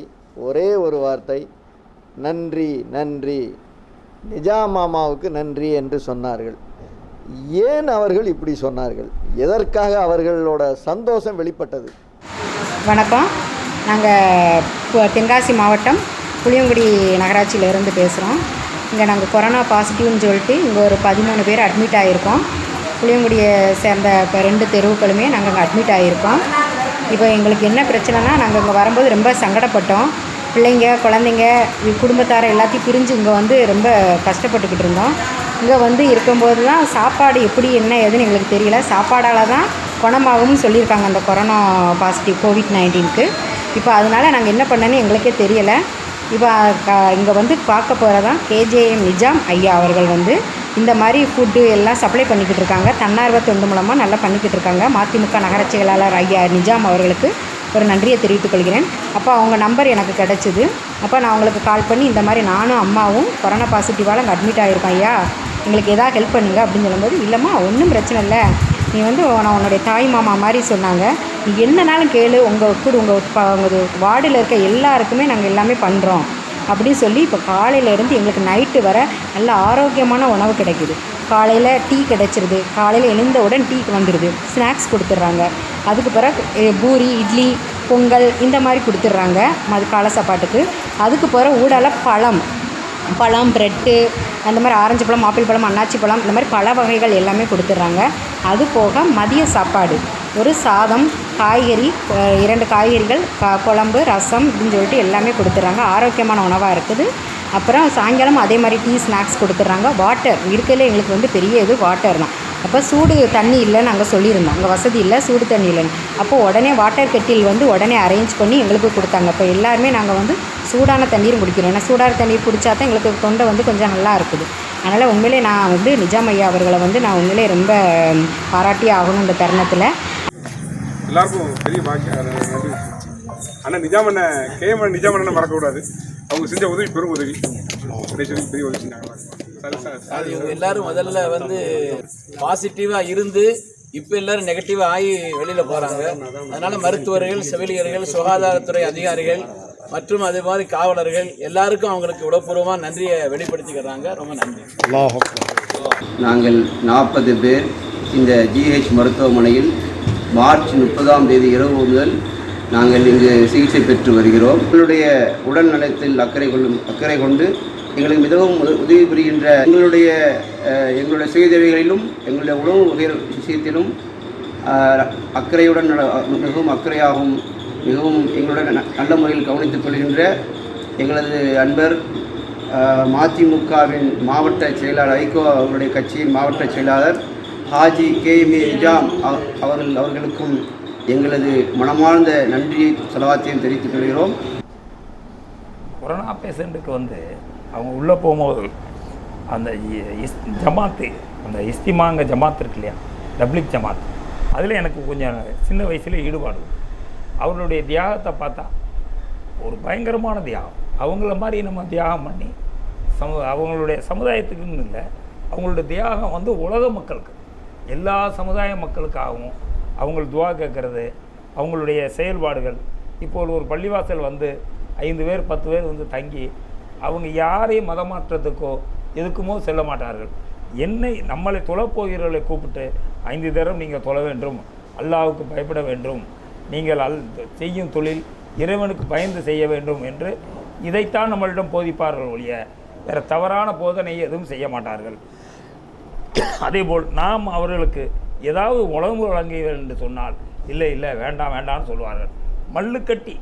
ஒரே ஒரு வார்த்தை, நன்றி நன்றி, நிஜாமாமாவுக்கு நன்றி என்று சொன்னார்கள். ஏன் அவர்கள் இப்படி சொன்னார்கள்? எதற்காக அவர்களோட சந்தோஷம் வெளிப்பட்டது? வணக்கம். நாங்கள் தென்காசி மாவட்டம் புளியங்குடி நகராட்சியிலேருந்து பேசுகிறோம். இங்கே நாங்கள் கொரோனா பாசிட்டிவ்னு சொல்லிட்டு இங்கே ஒரு 13 பேர் அட்மிட் ஆகியிருக்கோம். புளியங்குடியை சேர்ந்த இப்போ 2 தெருவுகளுமே நாங்கள் அங்கே அட்மிட் ஆகியிருக்கோம். இப்போ எங்களுக்கு என்ன பிரச்சனைனா, நாங்கள் இங்கே வரும்போது ரொம்ப சங்கடப்பட்டோம். பிள்ளைங்க, குழந்தைங்க, குடும்பத்தார எல்லாத்தையும் பிரிஞ்சு இங்கே வந்து ரொம்ப கஷ்டப்பட்டுக்கிட்டு இருந்தோம். இங்கே வந்து இருக்கும்போது தான் சாப்பாடு எப்படி என்ன ஏதுன்னு எங்களுக்கு தெரியல. சாப்பாடால் தான் குணமாகும்னு சொல்லியிருக்காங்க அந்த கொரோனா பாசிட்டிவ் COVID-19க்கு. இப்போ அதனால் நாங்கள் என்ன பண்ணேன்னு எங்களுக்கே தெரியலை. இப்போ இங்கே வந்து பார்க்க போகிறதான் KJM நிஜாம் ஐயா அவர்கள் வந்து இந்த மாதிரி ஃபுட்டு எல்லாம் சப்ளை பண்ணிக்கிட்டு இருக்காங்க. தன்னார்வ தொண்டு மூலமாக நல்லா பண்ணிக்கிட்டு இருக்காங்க. மதிமுக நகராட்சி செயலாளர் ஐயா நிஜாம் அவர்களுக்கு ஒரு நன்றியை தெரிவித்துக் கொள்கிறேன். அப்போ அவங்க நம்பர் எனக்கு கிடச்சிது. அப்போ நான் அவங்களுக்கு கால் பண்ணி, இந்த மாதிரி நானும் அம்மாவும் கொரோனா பாசிட்டிவால் அங்கே அட்மிட் ஆகிருக்கோம் ஐயா, எங்களுக்கு எதாவது ஹெல்ப் பண்ணுங்க அப்படின்னு சொல்லும்போது, இல்லைம்மா ஒன்றும் பிரச்சனை இல்லை, நீ வந்து நான் உன்னுடைய தாய் மாமா மாதிரி சொன்னாங்க. நீ என்னன்னாலும் கேளு, உங்கள் வார்டில் இருக்க எல்லாருக்குமே நாங்கள் எல்லாமே பண்ணுறோம் அப்படின்னு சொல்லி இப்போ காலையிலேருந்து எங்களுக்கு நைட்டு வர நல்ல ஆரோக்கியமான உணவு கிடைக்குது. காலையில் டீ கிடச்சிருது, காலையில் எழுந்தவுடன் டீக்கு வந்துடுது, ஸ்நாக்ஸ் கொடுத்துட்றாங்க. அதுக்கு பிறகு பூரி, இட்லி, பொங்கல் இந்த மாதிரி கொடுத்துட்றாங்க காலை சாப்பாட்டுக்கு. அதுக்கு பிறகு ஊடால பழம், ப்ரெட்டு, அந்த மாதிரி ஆரஞ்சு பழம், ஆப்பிள் பழம், அன்னாச்சி பழம், இந்த மாதிரி பழ வகைகள் எல்லாமே கொடுத்துட்றாங்க. அது போக மதிய சாப்பாடு ஒரு சாதம், காய்கறி, 2 காய்கறிகள், குழம்பு, ரசம் அப்படின்னு சொல்லிட்டு எல்லாமே கொடுத்துட்றாங்க. ஆரோக்கியமான உணவாக இருக்குது. அப்புறம் சாயங்காலம் அதே மாதிரி டீ, ஸ்நாக்ஸ் கொடுத்துட்றாங்க. வாட்டர் இருக்கிறதுல எங்களுக்கு வந்து பெரிய இது வாட்டர் தான். அப்போ சூடு தண்ணி இல்லைன்னு நாங்கள் சொல்லியிருந்தோம், அங்கே வசதி இல்லை, சூடு தண்ணி இல்லைன்னு. அப்போது உடனே வாட்டர் கெட்டில் வந்து உடனே அரேஞ்ச் பண்ணி எங்களுக்கு கொடுத்தாங்க. இப்போ எல்லாருமே நாங்கள் வந்து சூடான தண்ணீர் குடிக்கிறோம். ஏன்னா சூடான தண்ணீர் குடித்தா தான் எங்களுக்கு தொண்டை வந்து கொஞ்சம் நல்லா இருக்குது. அதனால் உண்மையிலே நான் வந்து நிஜாம் ஐயா அவர்களை வந்து நான் உண்மையிலே ரொம்ப பாராட்டி ஆகணும் இந்த தருணத்தில். எல்லாருக்கும் பெரிய பாக்கியம் நன்றி. ஆனால் நிஜாம் அண்ணனை மறக்கக்கூடாது. அவங்க செஞ்ச உதவி பெரும் உதவி, பெரிய உதவி செஞ்சாங்க. அது இவங்க எல்லாரும் முதல்ல வந்து பாசிட்டிவாக இருந்து இப்போ எல்லாரும் நெகட்டிவாக ஆகி வெளியில் போகிறாங்க. அதனால் மருத்துவர்கள், செவிலியர்கள், சுகாதாரத்துறை அதிகாரிகள் மற்றும் அது மாதிரி காவலர்கள் எல்லாருக்கும் அவங்களுக்கு உடற்பூர்வமாக நன்றியை வெளிப்படுத்திக்கிறாங்க. ரொம்ப நன்றி. நாங்கள் 40 பேர் இந்த ஜிஹெச் மருத்துவமனையில் மார்ச் 30ஆம் தேதி இரவு முதல் நாங்கள் இங்கு சிகிச்சை பெற்று வருகிறோம். எங்களுடைய உடல் நலத்தில் அக்கறை கொண்டு எங்களுக்கு மிகவும் உதவி புரிகின்ற எங்களுடைய சுயதேவைகளிலும் எங்களுடைய உணவு விஷயத்திலும் அக்கறையுடன் மிகவும் அக்கறையாகவும் மிகவும் எங்களுடன் நல்ல முறையில் கவனித்துக் கொள்கின்ற எங்களது அன்பர் மதிமுகவின் மாவட்ட செயலாளர், ஐகோ அவருடைய கட்சியின் மாவட்ட செயலாளர் ஹாஜி KM நிஜாம் அவர்களுக்கும் எங்களது மனமார்ந்த நன்றியை செலவாத்தையும் தெரிவித்துக் கொள்கிறோம். கொரோனா பேஷண்ட்டுக்கு வந்து அவங்க உள்ளே போகும்போது அந்த ஜமாத்து, அந்த இஸ்திமாங்க ஜமாத் இருக்கு இல்லையா, தப்லீக் ஜமாத், அதில் எனக்கு கொஞ்சம் சின்ன வயசில் ஈடுபாடு. அவர்களுடைய தியாகத்தை பார்த்தா ஒரு பயங்கரமான தியாகம். அவங்கள மாதிரி நம்ம தியாகம் பண்ணி அவங்களுடைய சமுதாயத்துக்குன்னு இல்லை, அவங்களுடைய தியாகம் வந்து உலக மக்களுக்கு, எல்லா சமுதாய மக்களுக்காகவும் அவங்க துவா கேட்குறது, அவங்களுடைய செயல்பாடுகள். இப்போது ஒரு பள்ளிவாசல் வந்து 5 பேர் 10 பேர் வந்து தங்கி அவங்க யாரையும் மதமாற்றத்துக்கோ எதுக்குமோ செல்ல மாட்டார்கள். நம்மளை தொழப்போகிறவர்களை கூப்பிட்டு 5 தரம் நீங்கள் தொழ வேண்டும், அல்லாஹ்வுக்கு பயப்பட வேண்டும், நீங்கள் செய்யும் தொழில் இறைவனுக்கு பயந்து செய்ய வேண்டும் என்று இதைத்தான் நம்மளிடம் போதிப்பார்கள் ஒழிய வேறு தவறான போதனையை எதுவும் செய்ய மாட்டார்கள். அதேபோல் நாம் அவர்களுக்கு ஏதாவது உணவு வழங்குவீர்கள் என்று சொன்னால் இல்லை வேண்டாம் வேண்டாம்னு சொல்லுவார்கள். மல்லு கட்டி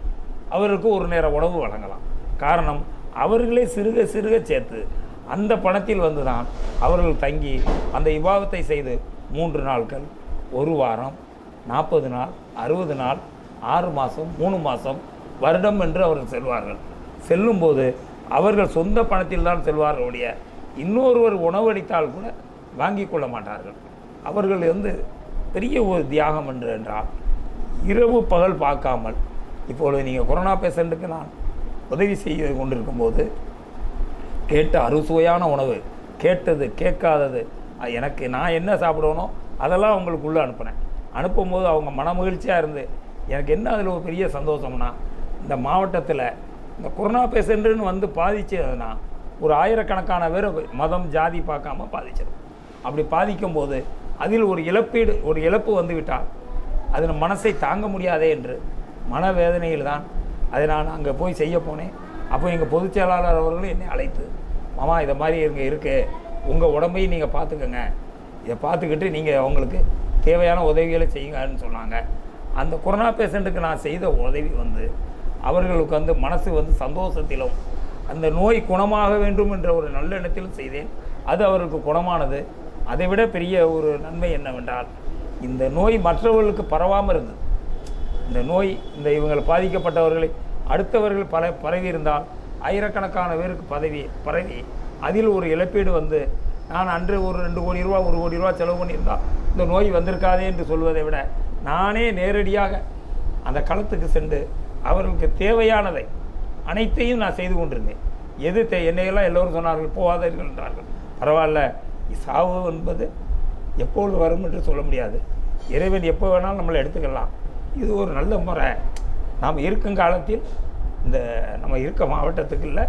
அவர்களுக்கு ஒரு நேர உணவு வழங்கலாம். காரணம், அவர்களே சிறுக சேர்த்து அந்த பணத்தில் வந்து தான் அவர்கள் தங்கி அந்த இபாதத்தை செய்து 3 நாட்கள், 1 வாரம், 40 நாள், 60 நாள், 6 மாதம், 3 மாதம், வருடம் என்று அவர்கள் செல்வார்கள். செல்லும்போது அவர்கள் சொந்த பணத்தில் தான் செல்வார்கள் ஒழிய இன்னொருவர் உணவளித்தால் கூட வாங்கி கொள்ள மாட்டார்கள். அவர்கள் வந்து பெரிய ஒரு தியாகம் என்றால் இரவு பகல் பார்க்காமல், இப்பொழுது நீங்கள் கொரோனா பேஷண்ட்டுக்கு நான் உதவி செய்து கொண்டிருக்கும்போது கேட்ட அறுசுவையான உணவு, கேட்டது கேட்காதது, எனக்கு நான் என்ன சாப்பிடணும் அதெல்லாம் அவங்களுக்குள்ளே அனுப்பும்போது அவங்க மன மகிழ்ச்சியாக இருந்து எனக்கு என்ன அதில் ஒரு பெரிய சந்தோஷம்னா, இந்த மாவட்டத்தில் இந்த கொரோனா பேஷண்ட்டுன்னு வந்து பாதிச்சதுன்னா ஒரு ஆயிரக்கணக்கான பேர் மதம் ஜாதி பார்க்காம பாதிச்சிடும். அப்படி பாதிக்கும்போது அதில் ஒரு இழப்பு வந்துவிட்டால் அது மனசை தாங்க முடியாதே என்று மனவேதனையில் தான் அதை நான் அங்கே போய் செய்ய போனேன். அப்போ எங்கள் பொதுச் செயலாளர் அவர்களும் என்னை அழைத்து, மாமா இதை மாதிரி இங்கே இருக்குது, உங்கள் உடம்பையும் நீங்கள் பார்த்துக்கங்க, இதை பார்த்துக்கிட்டு நீங்கள் அவங்களுக்கு தேவையான உதவிகளை செய்யுங்கன்னு சொன்னாங்க. அந்த கொரோனா பேஷண்ட்டுக்கு நான் செய்த உதவி வந்து அவர்களுக்கு வந்து மனசு வந்து சந்தோஷத்திலும் அந்த நோய் குணமாக வேண்டும் என்ற ஒரு நல்லெண்ணத்திலும் செய்தேன். அது அவருக்கு குணமானது. அதை விட பெரிய ஒரு நன்மை என்னவென்றால், இந்த நோய் மற்றவர்களுக்கு பரவாமல் இருந்தது. இந்த நோய் இவங்களை பாதிக்கப்பட்டவர்களை அடுத்தவர்கள் பரவி இருந்தால் ஆயிரக்கணக்கான பேருக்கு பரவி அதில் ஒரு இழப்பீடு வந்து நான் அன்று ஒரு 2 கோடி ரூபா 1 கோடி ரூபா செலவு பண்ணியிருந்தால் இந்த நோய் வந்திருக்காதே என்று சொல்வதை விட நானே நேரடியாக அந்த களத்துக்கு சென்று அவர்களுக்கு தேவையானதை அனைத்தையும் நான் செய்து கொண்டிருந்தேன். என்னையெல்லாம் எல்லோரும் சொன்னார்கள், போகாதீர்கள் என்றார்கள். பரவாயில்ல, சாவு என்பது எப்பொழுது வரும் என்று சொல்ல முடியாது. இறைவன் எப்போ வேணாலும் நம்மளை எடுத்துக்கலாம். இது ஒரு நல்ல முறை. நாம் இருக்கும் காலத்தில் இந்த நம்ம இருக்க மாவட்டத்துக்கு இல்லை,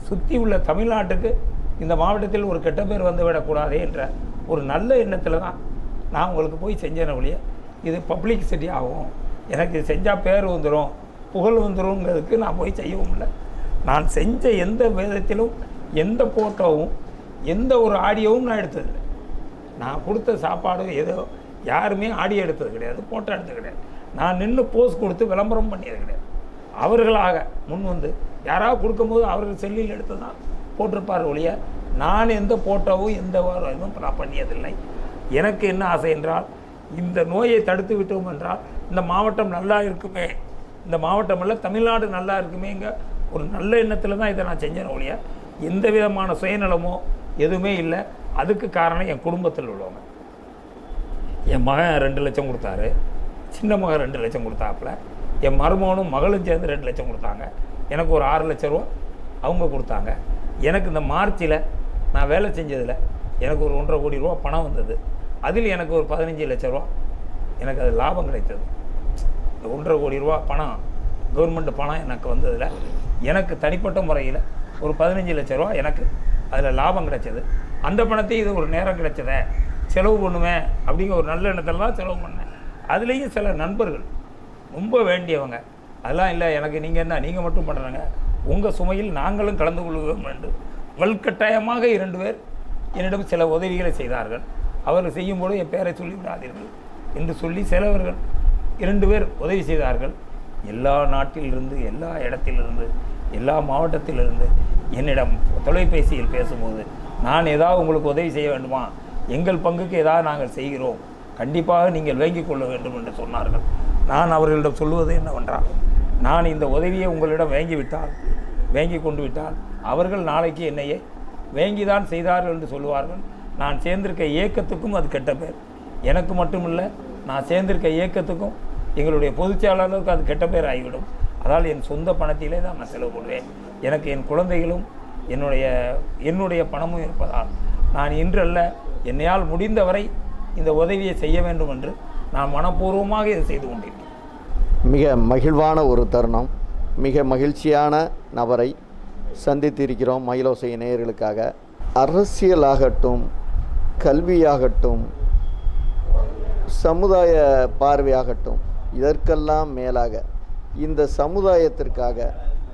சுற்றி உள்ள தமிழ்நாட்டுக்கு இந்த மாவட்டத்தில் ஒரு கெட்ட பேர் வந்து விடக்கூடாதே என்ற ஒரு நல்ல எண்ணத்தில் தான் நான் உங்களுக்கு போய் செஞ்சேன ஒழிய இது பப்ளிசிட்டி ஆகும், எனக்கு செஞ்சால் பேர் வந்துடும், புகழ் வந்துடும்ங்கிறதுக்கு நான் போய் செய்யவும் இல்லை. நான் செஞ்ச எந்த விதத்திலும் எந்த ஃபோட்டோவும் எந்த ஒரு ஆடியோவும் நான் எடுத்ததில்லை. நான் கொடுத்த சாப்பாடு ஏதோ யாருமே ஆடியோ எடுத்தது கிடையாது, ஃபோட்டோ எடுத்தது கிடையாது. நான் நின்று போஸ் கொடுத்து விளம்பரம் பண்ணியது கிடையாது. அவர்களாக முன் வந்து யாராவது கொடுக்கும்போது அவர்கள் செல்லில் எடுத்து தான் போட்டிருப்பார் ஒழிய நான் எந்த ஃபோட்டோவும் எந்த இதுவும் நான் பண்ணியதில்லை. எனக்கு என்ன ஆசை என்றால், இந்த நோயை தடுத்து விட்டோம் என்றால் இந்த மாவட்டம் நல்லா இருக்குமே, இந்த மாவட்டம் இல்லை தமிழ்நாடு நல்லா இருக்குமேங்க ஒரு நல்ல எண்ணத்தில் தான் இதை நான் செஞ்சேன் ஒழிய எந்த விதமான சுயநலமோ எதுவுமே இல்லை. அதுக்கு காரணம் என் குடும்பத்தில் உள்ளவங்க. என் மகன் 2 லட்சம் கொடுத்தாரு, சின்ன மகன் 2 லட்சம் கொடுத்தாப்புல, என் மருமகனும் மகளும் சேர்ந்து 2 லட்சம் கொடுத்தாங்க. எனக்கு ஒரு 6 லட்ச ரூபா அவங்க கொடுத்தாங்க. எனக்கு இந்த மார்ச்சில் நான் வேலை செஞ்சதில் எனக்கு ஒரு 1.5 கோடி ரூபா பணம் வந்தது. அதில் எனக்கு ஒரு 15 லட்ச ரூபா எனக்கு அது லாபம் கிடைத்தது. இந்த 1.5 கோடி ரூபா பணம் கவர்மெண்ட் பணம் எனக்கு வந்ததில் எனக்கு தனிப்பட்ட முறையில் ஒரு 15 லட்ச ரூபா எனக்கு அதில் லாபம் கிடைச்சது. அந்த பணத்தை இது ஒரு நேரம் கிடைச்சத செலவு பண்ணுவேன் அப்படிங்கிற ஒரு நல்ல எண்ணத்தில் தான் செலவு பண்ணேன். அதுலேயும் சில நண்பர்கள் ரொம்ப வேண்டியவங்க, அதெல்லாம் இல்லை எனக்கு நீங்கள் என்ன நீங்கள் மட்டும் பண்ணுறாங்க, உங்கள் சுமையில் நாங்களும் கலந்து கொள்வோம் என்று வலுக்கட்டாயமாக 2 பேர் என்னிடம் சில உதவிகளை செய்தார்கள். அவர்கள் செய்யும்போது என் பேரை சொல்லிவிடாதீர்கள் என்று சொல்லி சிலவர்கள் 2 பேர் உதவி செய்தார்கள். எல்லா நாட்டிலிருந்து எல்லா இடத்திலிருந்து எல்லா மாவட்டத்திலிருந்து என்னிடம் தொலைபேசியில் பேசும்போது நான் ஏதாவது உங்களுக்கு உதவி செய்ய வேண்டுமா, எங்கள் பங்குக்கு ஏதாவது நாங்கள் செய்கிறோம், கண்டிப்பாக நீங்கள் வேங்கிக் கொள்ள வேண்டும் என்று சொன்னார்கள். நான் அவர்களிடம் சொல்லுவது என்னவென்றால், நான் இந்த உதவியை உங்களிடம் வேங்கி கொண்டு விட்டால் அவர்கள் நாளைக்கு என்னையே வேங்கிதான் செய்தார்கள் என்று சொல்லுவார்கள். நான் சேர்ந்திருக்க இயக்கத்துக்கும் அது கெட்ட பேர். எனக்கு மட்டுமில்லை, நான் சேர்ந்திருக்க இயக்கத்துக்கும் எங்களுடைய பொதுச்செயலாளருக்கு அது கெட்ட பேர் ஆகிவிடும். அதால் என் சொந்த பணத்திலே தான் நான் செலவு பண்ணுவேன். எனக்கு என் குழந்தைகளும் என்னுடைய பணமும் இருப்பதால் நான் இன்றல்ல என்னையால் முடிந்தவரை இந்த உதவியை செய்ய வேண்டும் என்று நான் மனப்பூர்வமாக இதை செய்து கொண்டிருக்கிறேன். மிக மகிழ்வான ஒரு தருணம். மிக மகிழ்ச்சியான நபரை சந்தித்திருக்கிறோம் மயிலோசை நேயர்களுக்காக. அரசியலாகட்டும், கல்வியாகட்டும், சமுதாய பார்வையாகட்டும், இதற்கெல்லாம் மேலாக இந்த சமுதாயத்திற்காக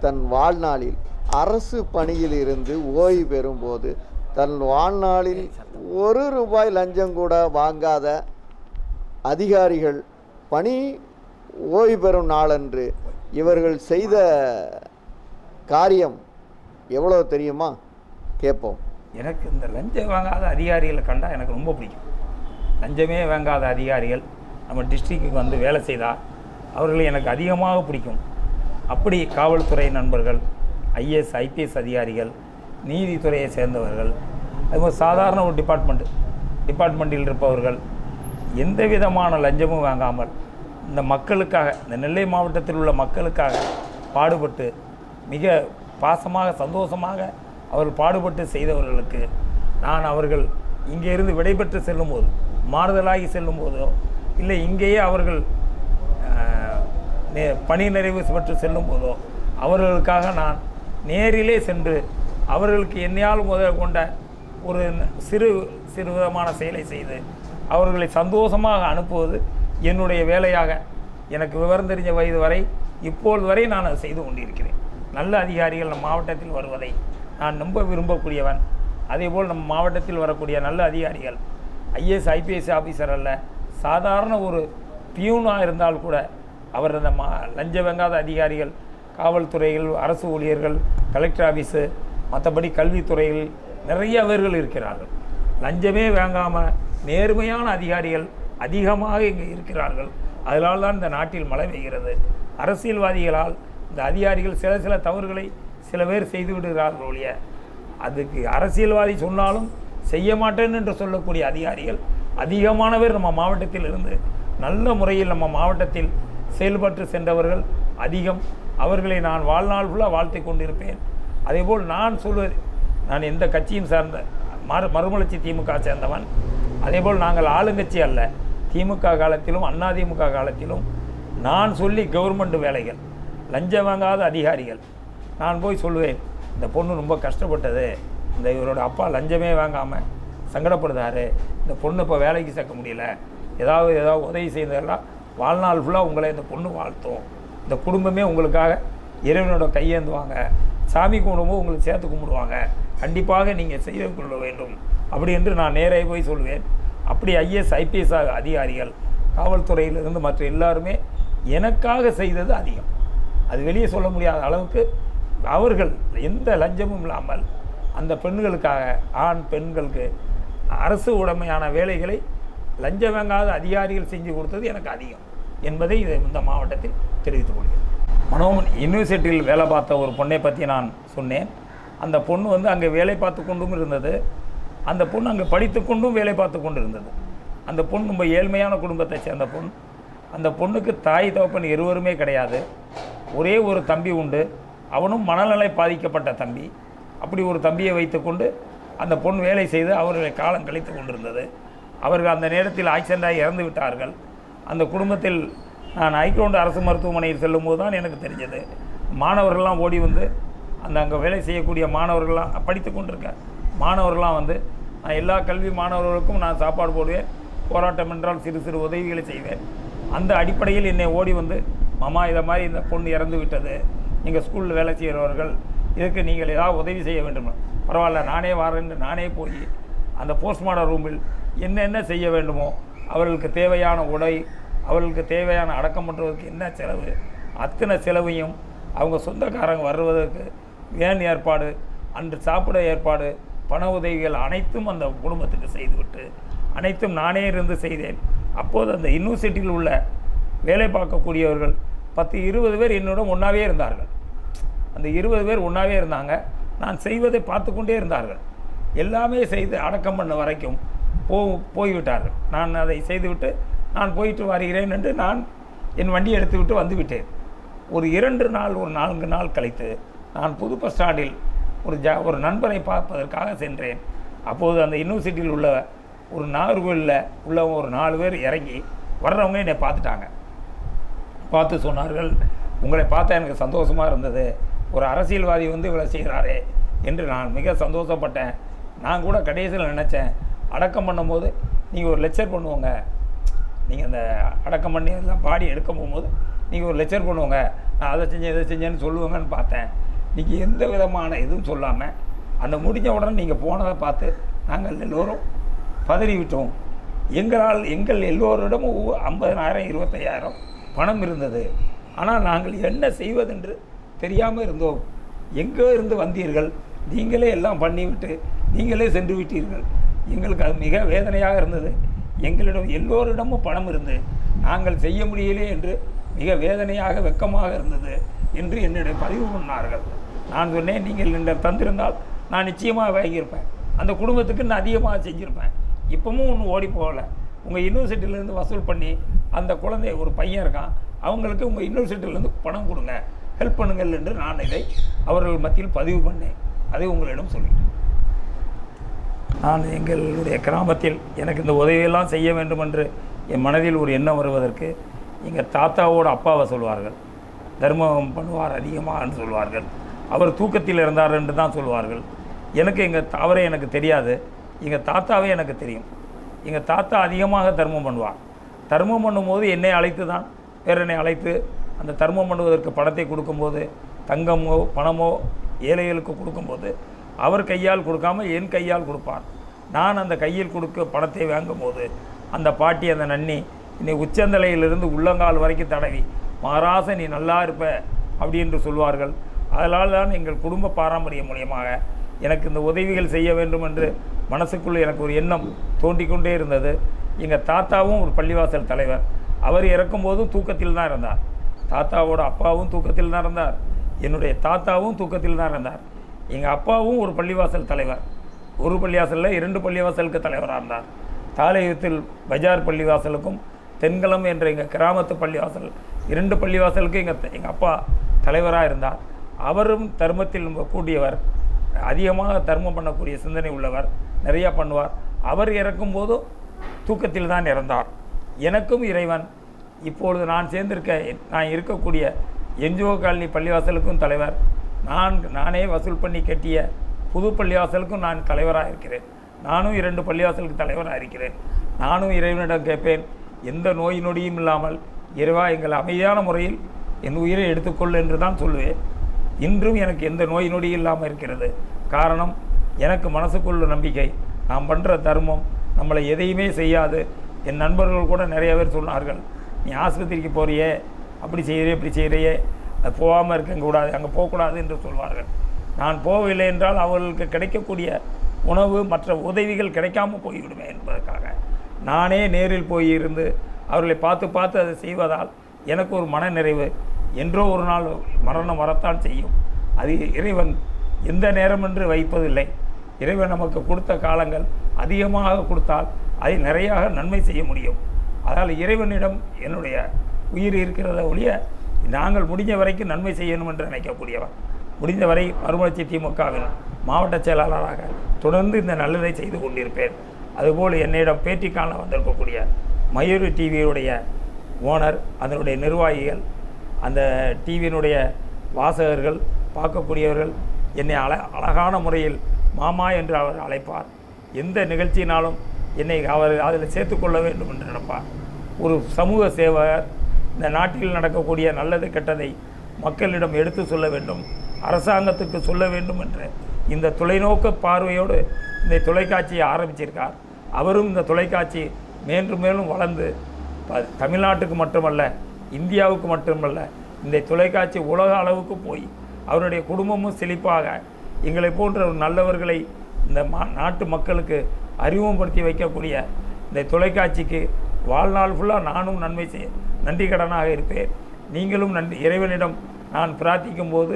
தன் வாழ்நாளில் அரசு பணியில் இருந்து ஓய்வு பெறும்போது தன் வாழ்நாளில் 1 ரூபாய் லஞ்சம் கூட வாங்காத அதிகாரிகள் பணி ஓய்வு பெறும் நாளன்று இவர்கள் செய்த காரியம் எவ்வளோ தெரியுமா? கேட்போம். எனக்கு இந்த லஞ்சம் வாங்காத அதிகாரிகளை கண்டால் எனக்கு ரொம்ப பிடிக்கும். லஞ்சமே வாங்காத அதிகாரிகள் நம்ம டிஸ்ட்ரிக்ட்டுக்கு வந்து வேலை செய்தால் அவர்களை எனக்கு அதிகமாக பிடிக்கும். அப்படி காவல்துறை நண்பர்கள், IAS IPS அதிகாரிகள், நீதித்துறையை சேர்ந்தவர்கள், அதுமாதிரி சாதாரண ஒரு டிபார்ட்மெண்ட்டில் இருப்பவர்கள் எந்த விதமான லஞ்சமும் வாங்காமல் இந்த மக்களுக்காக, இந்த நெல்லை மாவட்டத்தில் உள்ள மக்களுக்காக பாடுபட்டு மிக பாசமாக சந்தோஷமாக அவர்கள் பாடுபட்டு செய்தவர்களுக்கு நான் அவர்கள் இங்கே இருந்து விடைபெற்று செல்லும்போது, மாறுதலாகி செல்லும்போதோ இல்லை இங்கேயே அவர்கள் பணி நிறைவு பெற்று செல்லும் போதோ அவர்களுக்காக நான் நேரிலே சென்று அவர்களுக்கு என்னையால் முதல் கொண்ட ஒரு சிறு விதமான செயலை செய்து அவர்களை சந்தோஷமாக அனுப்புவது என்னுடைய வேலையாக எனக்கு விவரம் தெரிஞ்ச வயது வரை இப்பொழுது வரை நான் அதை செய்து கொண்டிருக்கிறேன். நல்ல அதிகாரிகள் நம் மாவட்டத்தில் வருவதை நான் ரொம்ப விரும்பக்கூடியவன். அதேபோல் நம்ம மாவட்டத்தில் வரக்கூடிய நல்ல அதிகாரிகள் IAS IPS ஆஃபீஸர் அல்ல, சாதாரண ஒரு பியூனாக இருந்தால் கூட அவர் அந்த லஞ்ச வெங்காத அதிகாரிகள், காவல்துறைகள், அரசு ஊழியர்கள், கலெக்டர் ஆஃபீஸு, மற்றபடி கல்வித்துறைகள் நிறைய பேர்கள் இருக்கிறார்கள். லஞ்சமே வாங்காமல் நேர்மையான அதிகாரிகள் அதிகமாக இங்கே இருக்கிறார்கள். அதனால் தான் இந்த நாட்டில் மழை பெய்கிறது. அரசியல்வாதிகளால் இந்த அதிகாரிகள் சில தவறுகளை சில பேர் செய்து விடுகிறார்கள் ஒழிய அதுக்கு அரசியல்வாதி சொன்னாலும் செய்ய மாட்டேன் என்று சொல்லக்கூடிய அதிகாரிகள் அதிகமான பேர் நம்ம மாவட்டத்தில் இருந்து நல்ல முறையில் நம்ம மாவட்டத்தில் செயல்பட்டு சென்றவர்கள் அதிகம். அவர்களை நான் வாழ்நாள் ஃபுல்லாக வாழ்த்தி கொண்டிருப்பேன். அதேபோல் நான் சொல்வது, நான் எந்த கட்சியும் சார்ந்த மறுமலர்ச்சி திமுக சேர்ந்தவன். அதேபோல் நாங்கள் ஆளுங்கட்சி அல்ல. திமுக காலத்திலும் அதிமுக காலத்திலும் நான் சொல்லி கவர்மெண்ட் வேலைகள், லஞ்சம் வாங்காத அதிகாரிகள், நான் போய் சொல்லுவேன், இந்த பொண்ணு ரொம்ப கஷ்டப்பட்டது, இந்த இவரோட அப்பா லஞ்சமே வாங்காமல் சங்கடப்படுதாரு, இந்த பொண்ணு இப்போ வேலைக்கு சேர்க்க முடியல, ஏதாவது உதவி செய்ததெல்லாம் வாழ்நாள் ஃபுல்லாக உங்களை இந்த பொண்ணு வாழ்த்தும், இந்த குடும்பமே உங்களுக்காக இறைவனோட கையேந்துவாங்க, சாமி கும்பிடும்போது உங்களுக்கு சேர்த்து கும்பிடுவாங்க, கண்டிப்பாக நீங்கள் செய்து கொள்ள வேண்டும் அப்படி என்று நான் நேரே போய் சொல்லுவேன். அப்படி ஐஏஎஸ் ஐபிஎஸ் அதிகாரிகள், காவல்துறையிலிருந்து மற்ற எல்லாருமே எனக்காக செய்தது அதிகம். அது வெளியே சொல்ல முடியாத அளவுக்கு அவர்கள் எந்த லஞ்சமும் இல்லாமல் அந்த பெண்களுக்காக, ஆண் பெண்களுக்கு அரசு உடைமையான வேலைகளை லஞ்சம் வாங்காத அதிகாரிகள் செஞ்சு கொடுத்தது எனக்கு அதிகம் என்பதை இந்த மாவட்டத்தில் தெரிவித்துக் கொள்கிறேன். மனோமன் யூனிவர்சிட்டியில் வேலை பார்த்த ஒரு பொண்ணை பற்றி நான் சொன்னேன். அந்த பொண்ணு வந்து அங்கே வேலை பார்த்து கொண்டும் இருந்தது, அந்த பொண்ணு அங்கே படித்து கொண்டும் வேலை பார்த்து கொண்டு இருந்தது. அந்த பொண்ணு ரொம்ப ஏழ்மையான குடும்பத்தை சேர்ந்த பொண்ணு. அந்த பொண்ணுக்கு தாய் தகப்பன் இருவருமே கிடையாது. ஒரே ஒரு தம்பி உண்டு, அவனும் மனநலை பாதிக்கப்பட்ட தம்பி. அப்படி ஒரு தம்பியை வைத்துக்கொண்டு அந்த பொண்ணு வேலை செய்து அவர்களை காலம் கழித்து கொண்டிருந்தது. அவர்கள் அந்த நேரத்தில் ஆக்சிடென்டாகி இறந்து விட்டார்கள். அந்த குடும்பத்தில் நான் ஹைகிரவுண்ட் அரசு மருத்துவமனையில் செல்லும்போது தான் எனக்கு தெரிஞ்சது. மாணவர்கள்லாம் ஓடி வந்து அங்கே வேலை செய்யக்கூடிய மாணவர்கள்லாம், படித்து கொண்டிருக்க மாணவர்கள்லாம் வந்து, நான் எல்லா கல்வி மாணவர்களுக்கும் நான் சாப்பாடு போடுவேன், போராட்டம் என்றால் சிறு சிறு உதவிகளை செய்வேன். அந்த அடிப்படையில் என்னை ஓடி வந்து, மாமா இதை மாதிரி இந்த பொண்ணு இறந்து விட்டது, நீங்கள் ஸ்கூலில் வேலை செய்கிறவர்கள், இதுக்கு நீங்கள் ஏதாவது உதவி செய்ய வேண்டும். பரவாயில்ல, நானே வரேன்னு நானே போய் அந்த போஸ்ட்மார்ட்டம் ரூமில் என்னென்ன செய்ய வேண்டுமோ, அவர்களுக்கு தேவையான உடை, அவர்களுக்கு தேவையான அடக்கம் பண்ணுறதுக்கு என்ன செலவு, அத்தனை செலவையும் அவங்க சொந்தக்காரங்க வருவதற்கு வேன் ஏற்பாடு, அன்று சாப்பிட ஏற்பாடு, பண உதவிகள் அனைத்தும் அந்த குடும்பத்துக்கு செய்துவிட்டு அனைத்தும் நானே இருந்து செய்தேன். அப்போது அந்த யூனிவர்சிட்டியில் உள்ள வேலை பார்க்கக்கூடியவர்கள் 10-20 பேர் என்னுடன் ஒன்றாவே இருந்தார்கள். அந்த 20 பேர் ஒன்றாவே இருந்தாங்க. நான் செய்வதை பார்த்து கொண்டே இருந்தார்கள். எல்லாமே செய்து அடக்கம் பண்ண வரைக்கும் போய்விட்டார்கள். நான் அதை செய்துவிட்டு நான் போயிட்டு வருகிறேன் என்று நான் என் வண்டியை எடுத்துவிட்டு வந்து விட்டேன். ஒரு 2 நாள், ஒரு 4 நாள் கழித்து நான் புது பஸ் ஸ்டாண்டில் ஒரு நண்பரை பார்ப்பதற்காக சென்றேன். அப்போது அந்த யூனிவர்சிட்டியில் உள்ள ஒரு நாகர்கோவிலில் உள்ள ஒரு 4 பேர் இறங்கி வர்றவங்க என்னை பார்த்துட்டாங்க. பார்த்து சொன்னார்கள், உங்களை பார்த்தா எனக்கு சந்தோஷமாக இருந்தது, ஒரு அரசியல்வாதி வந்து இவ்வளோ செய்கிறாரே என்று நான் மிக சந்தோஷப்பட்டேன். நான் கூட கடைசியில் நினச்சேன், அடக்கம் பண்ணும்போது நீங்கள் ஒரு லெக்சர் பண்ணுவோங்க, நீங்கள் அந்த அடக்கம் பண்ணி எல்லாம் பாடி எடுக்க போகும்போது நீங்கள் ஒரு லெக்சர் பண்ணுவோங்க, நான் அதை செஞ்சேன் இதை செஞ்சேன்னு சொல்லுவாங்கன்னு பார்த்தேன். நீங்கள் எந்த விதமான இதுவும் சொல்லாமல் அந்த முடிஞ்ச உடனே நீங்கள் போனதை பார்த்து நாங்கள் எல்லோரும் பதறிவிட்டோம். எங்கள் எல்லோரிடமும் 50,000 25,000 பணம் இருந்தது. ஆனால் நாங்கள் என்ன செய்வதென்று தெரியாமல் இருந்தோம். எங்கே இருந்து வந்தீர்கள், நீங்களே எல்லாம் பண்ணிவிட்டு நீங்களே சென்று விட்டீர்கள். எங்களுக்கு அது மிக வேதனையாக இருந்தது. எங்களிடம் எல்லோரிடமும் பணம் இருந்து நாங்கள் செய்ய முடியலே என்று மிக வேதனையாக வெட்கமாக இருந்தது என்று என்னிடம் பதிவு பண்ணார்கள். நான் சொன்னேன், நீங்கள் என்னிடம் தந்திருந்தால் நான் நிச்சயமாக வாங்கியிருப்பேன், அந்த குடும்பத்துக்கு நான் அதிகமாக செஞ்சுருப்பேன். இப்போவும் ஒன்றும் ஓடி போகலை. உங்கள் யூனிவர்சிட்டியிலேருந்து வசூல் பண்ணி அந்த குழந்தை ஒரு பையன் இருக்கான், அவங்களுக்கு உங்கள் யூனிவர்சிட்டியிலேருந்து பணம் கொடுங்க, ஹெல்ப் பண்ணுங்கள் என்று நான் இதை அவர்கள் மத்தியில் பதிவு பண்ணேன். அதை உங்களிடம் சொல்லிட்டேன். நான் எங்களுடைய கிராமத்தில் எனக்கு இந்த உதவியெல்லாம் செய்ய வேண்டும் என்று என் மனதில் ஒரு எண்ணம் வருவதற்கு எங்கள் தாத்தாவோட அப்பாவை சொல்வார்கள். தர்மம் பண்ணுவார் அதிகமாகன்னு சொல்வார்கள். அவர் தூக்கத்தில் இருந்தார் என்று தான் சொல்வார்கள். எனக்கு அவரே எனக்கு தெரியாது, எங்கள் தாத்தாவே எனக்கு தெரியும். எங்கள் தாத்தா அதிகமாக தர்மம் பண்ணுவார். தர்மம் பண்ணும்போது என்னை அழைத்து தான், பேரனை அழைத்து அந்த தர்மம் பண்ணுவதற்கு பணத்தை கொடுக்கும்போது, தங்கமோ பணமோ ஏழைகளுக்கு கொடுக்கும்போது அவர் கையால் கொடுக்காமல் என் கையால் கொடுப்பார். நான் அந்த கையில் கொடுக்க பணத்தை வாங்கும்போது அந்த பாட்டி, அந்த நன்னி என்னை உச்சந்தலையிலிருந்து உள்ளங்கால் வரைக்கும் தடவி, மாராச நீ நல்லா இருப்ப அப்படி என்று சொல்வார்கள். அதனால் தான் எங்கள் குடும்ப பாரம்பரியம் மூலியமாக எனக்கு இந்த உதவிகள் செய்ய வேண்டும் என்று மனசுக்குள்ளே எனக்கு ஒரு எண்ணம் தோண்டிக்கொண்டே இருந்தது. எங்கள் தாத்தாவும் ஒரு பள்ளிவாசல் தலைவர். அவர் இறக்கும்போதும் தூக்கத்தில் தான் இருந்தார். தாத்தாவோட அப்பாவும் தூக்கத்தில் தான் இருந்தார். என்னுடைய தாத்தாவும் தூக்கத்தில் தான் இருந்தார். எங்கள் அப்பாவும் ஒரு பள்ளிவாசல் தலைவர். ஒரு பள்ளிவாசலில் 2 பள்ளிவாசலுக்கு தலைவராக இருந்தார். தாளையத்தில் பஜார் பள்ளிவாசலுக்கும் தென்கலம் என்ற எங்கள் கிராமத்து பள்ளிவாசல் 2 பள்ளிவாசலுக்கு எங்கள் அப்பா தலைவராக இருந்தார். அவரும் தர்மத்தில் கூடியவர், அதிகமாக தர்மம் பண்ணக்கூடிய சிந்தனை உள்ளவர், நிறையா பண்ணுவார். அவர் இறக்கும்போதும் தூக்கத்தில் தான் இறந்தார். எனக்கும் இறைவன் இப்பொழுது நான் இருக்கக்கூடிய என்ஜிஓ காலனி பள்ளிவாசலுக்கும் தலைவர், நானே வசூல் பண்ணி கட்டிய புது பள்ளிவாசலுக்கும் நான் தலைவராக இருக்கிறேன். நானும் 2 பள்ளிவாசலுக்கு தலைவராக இருக்கிறேன். நானும் இறைவனிடம் கேட்பேன், எந்த நோய் நொடியும் இல்லாமல் இறைவா எங்கள் அமைதியான முறையில் என் உயிரை எடுத்துக்கொள் என்று தான் சொல்லுவேன். இன்றும் எனக்கு எந்த நோய் நொடி இல்லாமல் இருக்கிறது. காரணம், எனக்கு மனசுக்குள்ள நம்பிக்கை, நாம் பண்ணுற தர்மம் நம்மளை எதையுமே செய்யாது. என் நண்பர்கள் கூட நிறைய பேர் சொன்னார்கள், நீ ஆஸ்பத்திரிக்கு போறியே, அப்படி செய்கிறியே இப்படி செய்கிறியே, அது போகாமல் இருக்கக்கூடாது, அங்கே போகக்கூடாது என்று சொல்வார்கள். நான் போகவில்லை என்றால் அவர்களுக்கு கிடைக்கக்கூடிய உணவு மற்ற உதவிகள் கிடைக்காமல் போய்விடுமே என்பதற்காக நானே நேரில் போயிருந்து அவர்களை பார்த்து அதை செய்வதால் எனக்கு ஒரு மன நிறைவு. என்றோ ஒரு நாள் மரணம் வரத்தான் செய்யும். அது இறைவன் எந்த நேரம் என்று வைப்பதில்லை. இறைவன் நமக்கு கொடுத்த காலங்கள் அதிகமாக கொடுத்தால் அதை நிறையாக நன்மை செய்ய முடியும். அதனால் இறைவனிடம் என்னுடைய உயிர் இருக்கிறத ஒழிய நாங்கள் முடிஞ்ச வரைக்கும் நன்மை செய்யணும் என்று நினைக்கக்கூடியவர். முடிந்தவரை மறுமலர்ச்சி திமுகவின் மாவட்ட செயலாளராக தொடர்ந்து இந்த நல்லதை செய்து கொண்டிருப்பேன். அதுபோல் என்னிடம் பேட்டி காண வந்திருக்கக்கூடிய மயூரி டிவியுடைய ஓனர், அதனுடைய நிர்வாகிகள், அந்த டிவியினுடைய வாசகர்கள், பார்க்கக்கூடியவர்கள் என்னை அழகான முறையில் மாமா என்று அவர் அழைப்பார். எந்த நிகழ்ச்சியினாலும் என்னை அவர் அதில் சேர்த்துக்கொள்ள வேண்டும் என்று நினைப்பார். ஒரு சமூக சேவகர் இந்த நாட்டில் நடக்கக்கூடிய நல்லது கெட்டதை மக்களிடம் எடுத்து சொல்ல வேண்டும், அரசாங்கத்துக்கு சொல்ல வேண்டும் என்ற இந்த தொலைநோக்கு பார்வையோடு இந்த தொலைக்காட்சியை ஆரம்பிச்சிருக்கார். அவரும் இந்த தொலைக்காட்சி மேலும் மேலும் வளர்ந்து தமிழ்நாட்டுக்கு மட்டுமல்ல, இந்தியாவுக்கு மட்டுமல்ல, இந்த தொலைக்காட்சி உலக அளவுக்கு போய் அவருடைய குடும்பமும் செழிப்பாக எங்களை போன்ற நல்லவர்களை இந்த நாட்டு மக்களுக்கு அறிமுகப்படுத்தி வைக்கக்கூடிய இந்த தொலைக்காட்சிக்கு வாழ்நாள் ஃபுல்லாக நானும் நன்றி கடனாக இருப்பேன். நீங்களும் இறைவனிடம் நான் பிரார்த்திக்கும் போது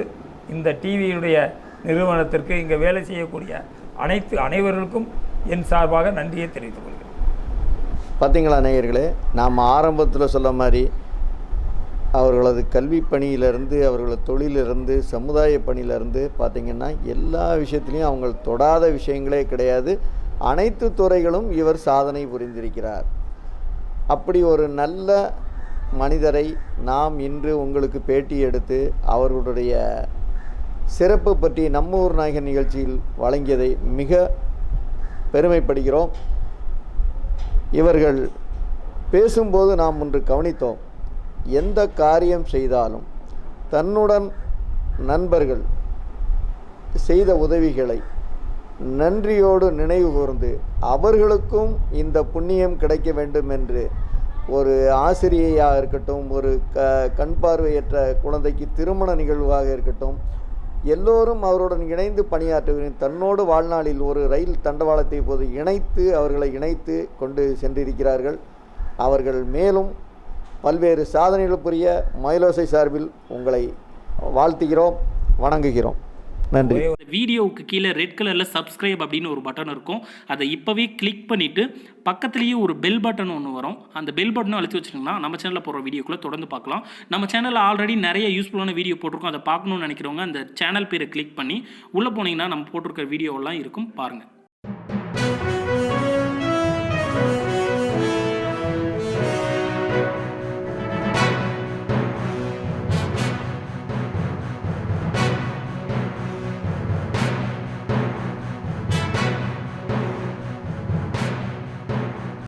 இந்த டிவியுடைய நிறுவனத்திற்கு இங்கே வேலை செய்யக்கூடிய அனைவர்களுக்கும் என் சார்பாக நன்றியை தெரிவித்துக் கொள்கிறேன். பார்த்தீங்களா நேயர்களே, நாம் ஆரம்பத்தில் சொல்ல மாதிரி அவர்களது கல்வி பணியிலிருந்து, அவர்களது தொழிலிருந்து, சமுதாய பணியிலிருந்து பார்த்திங்கன்னா எல்லா விஷயத்துலையும் அவங்க தொடாத விஷயங்களே கிடையாது. அனைத்து துறைகளும் இவர் சாதனை புரிந்திருக்கிறார். அப்படி ஒரு நல்ல மனிதரை நாம் இன்று உங்களுக்கு பேட்டி எடுத்து அவர்களுடைய சிறப்பு பற்றி நம்ம ஊர் நாயகன் நிகழ்ச்சியில் வழங்கியதை மிக பெருமைப்படுகிறோம். இவர்கள் பேசும்போது நாம் ஒன்று கவனித்தோம், எந்த காரியம் செய்தாலும் தன்னுடன் நண்பர்கள் செய்த உதவிகளை நன்றியோடு நினைவு கூர்ந்து அவர்களுக்கும் இந்த புண்ணியம் கிடைக்க வேண்டும் என்று ஒரு ஆசிரியையாக இருக்கட்டும், ஒரு கண் பார்வையற்ற குழந்தைக்கு திருமண நிகழ்வாக இருக்கட்டும், எல்லோரும் அவருடன் இணைந்து பணியாற்றுகிறேன். தன்னோடு வாழ்நாளில் ஒரு ரயில் தண்டவாளத்தை போது அவர்களை இணைத்து கொண்டு சென்றிருக்கிறார்கள். அவர்கள் மேலும் பல்வேறு சாதனைகள் புரிய மயிலோசை சார்பில் உங்களை வாழ்த்துகிறோம், வணங்குகிறோம். நன்றி. வீடியோவுக்கு கீழே ரெட் கலரில் சப்ஸ்கிரைப் அப்படின்னு ஒரு பட்டன் இருக்கும். அதை இப்போவே கிளிக் பண்ணிவிட்டு பக்கத்துலேயே ஒரு பெல் பட்டன் ஒன்று வரும். அந்த பெல் பட்டனும் அழுத்தி வச்சுருங்கன்னா நம்ம சேனலில் போகிற வீடியோக்குள்ளே தொடர்ந்து பார்க்கலாம். நம்ம சேனலில் ஆல்ரெடி நிறைய யூஸ்ஃபுல்லான வீடியோ போட்டிருக்கோம். அதை பார்க்கணுன்னு நினைக்கிறவங்க அந்த சேனல் பேரை கிளிக் பண்ணி உள்ளே போனீங்கன்னா நம்ம போட்டிருக்க வீடியோவெல்லாம் இருக்கும், பாருங்கள்.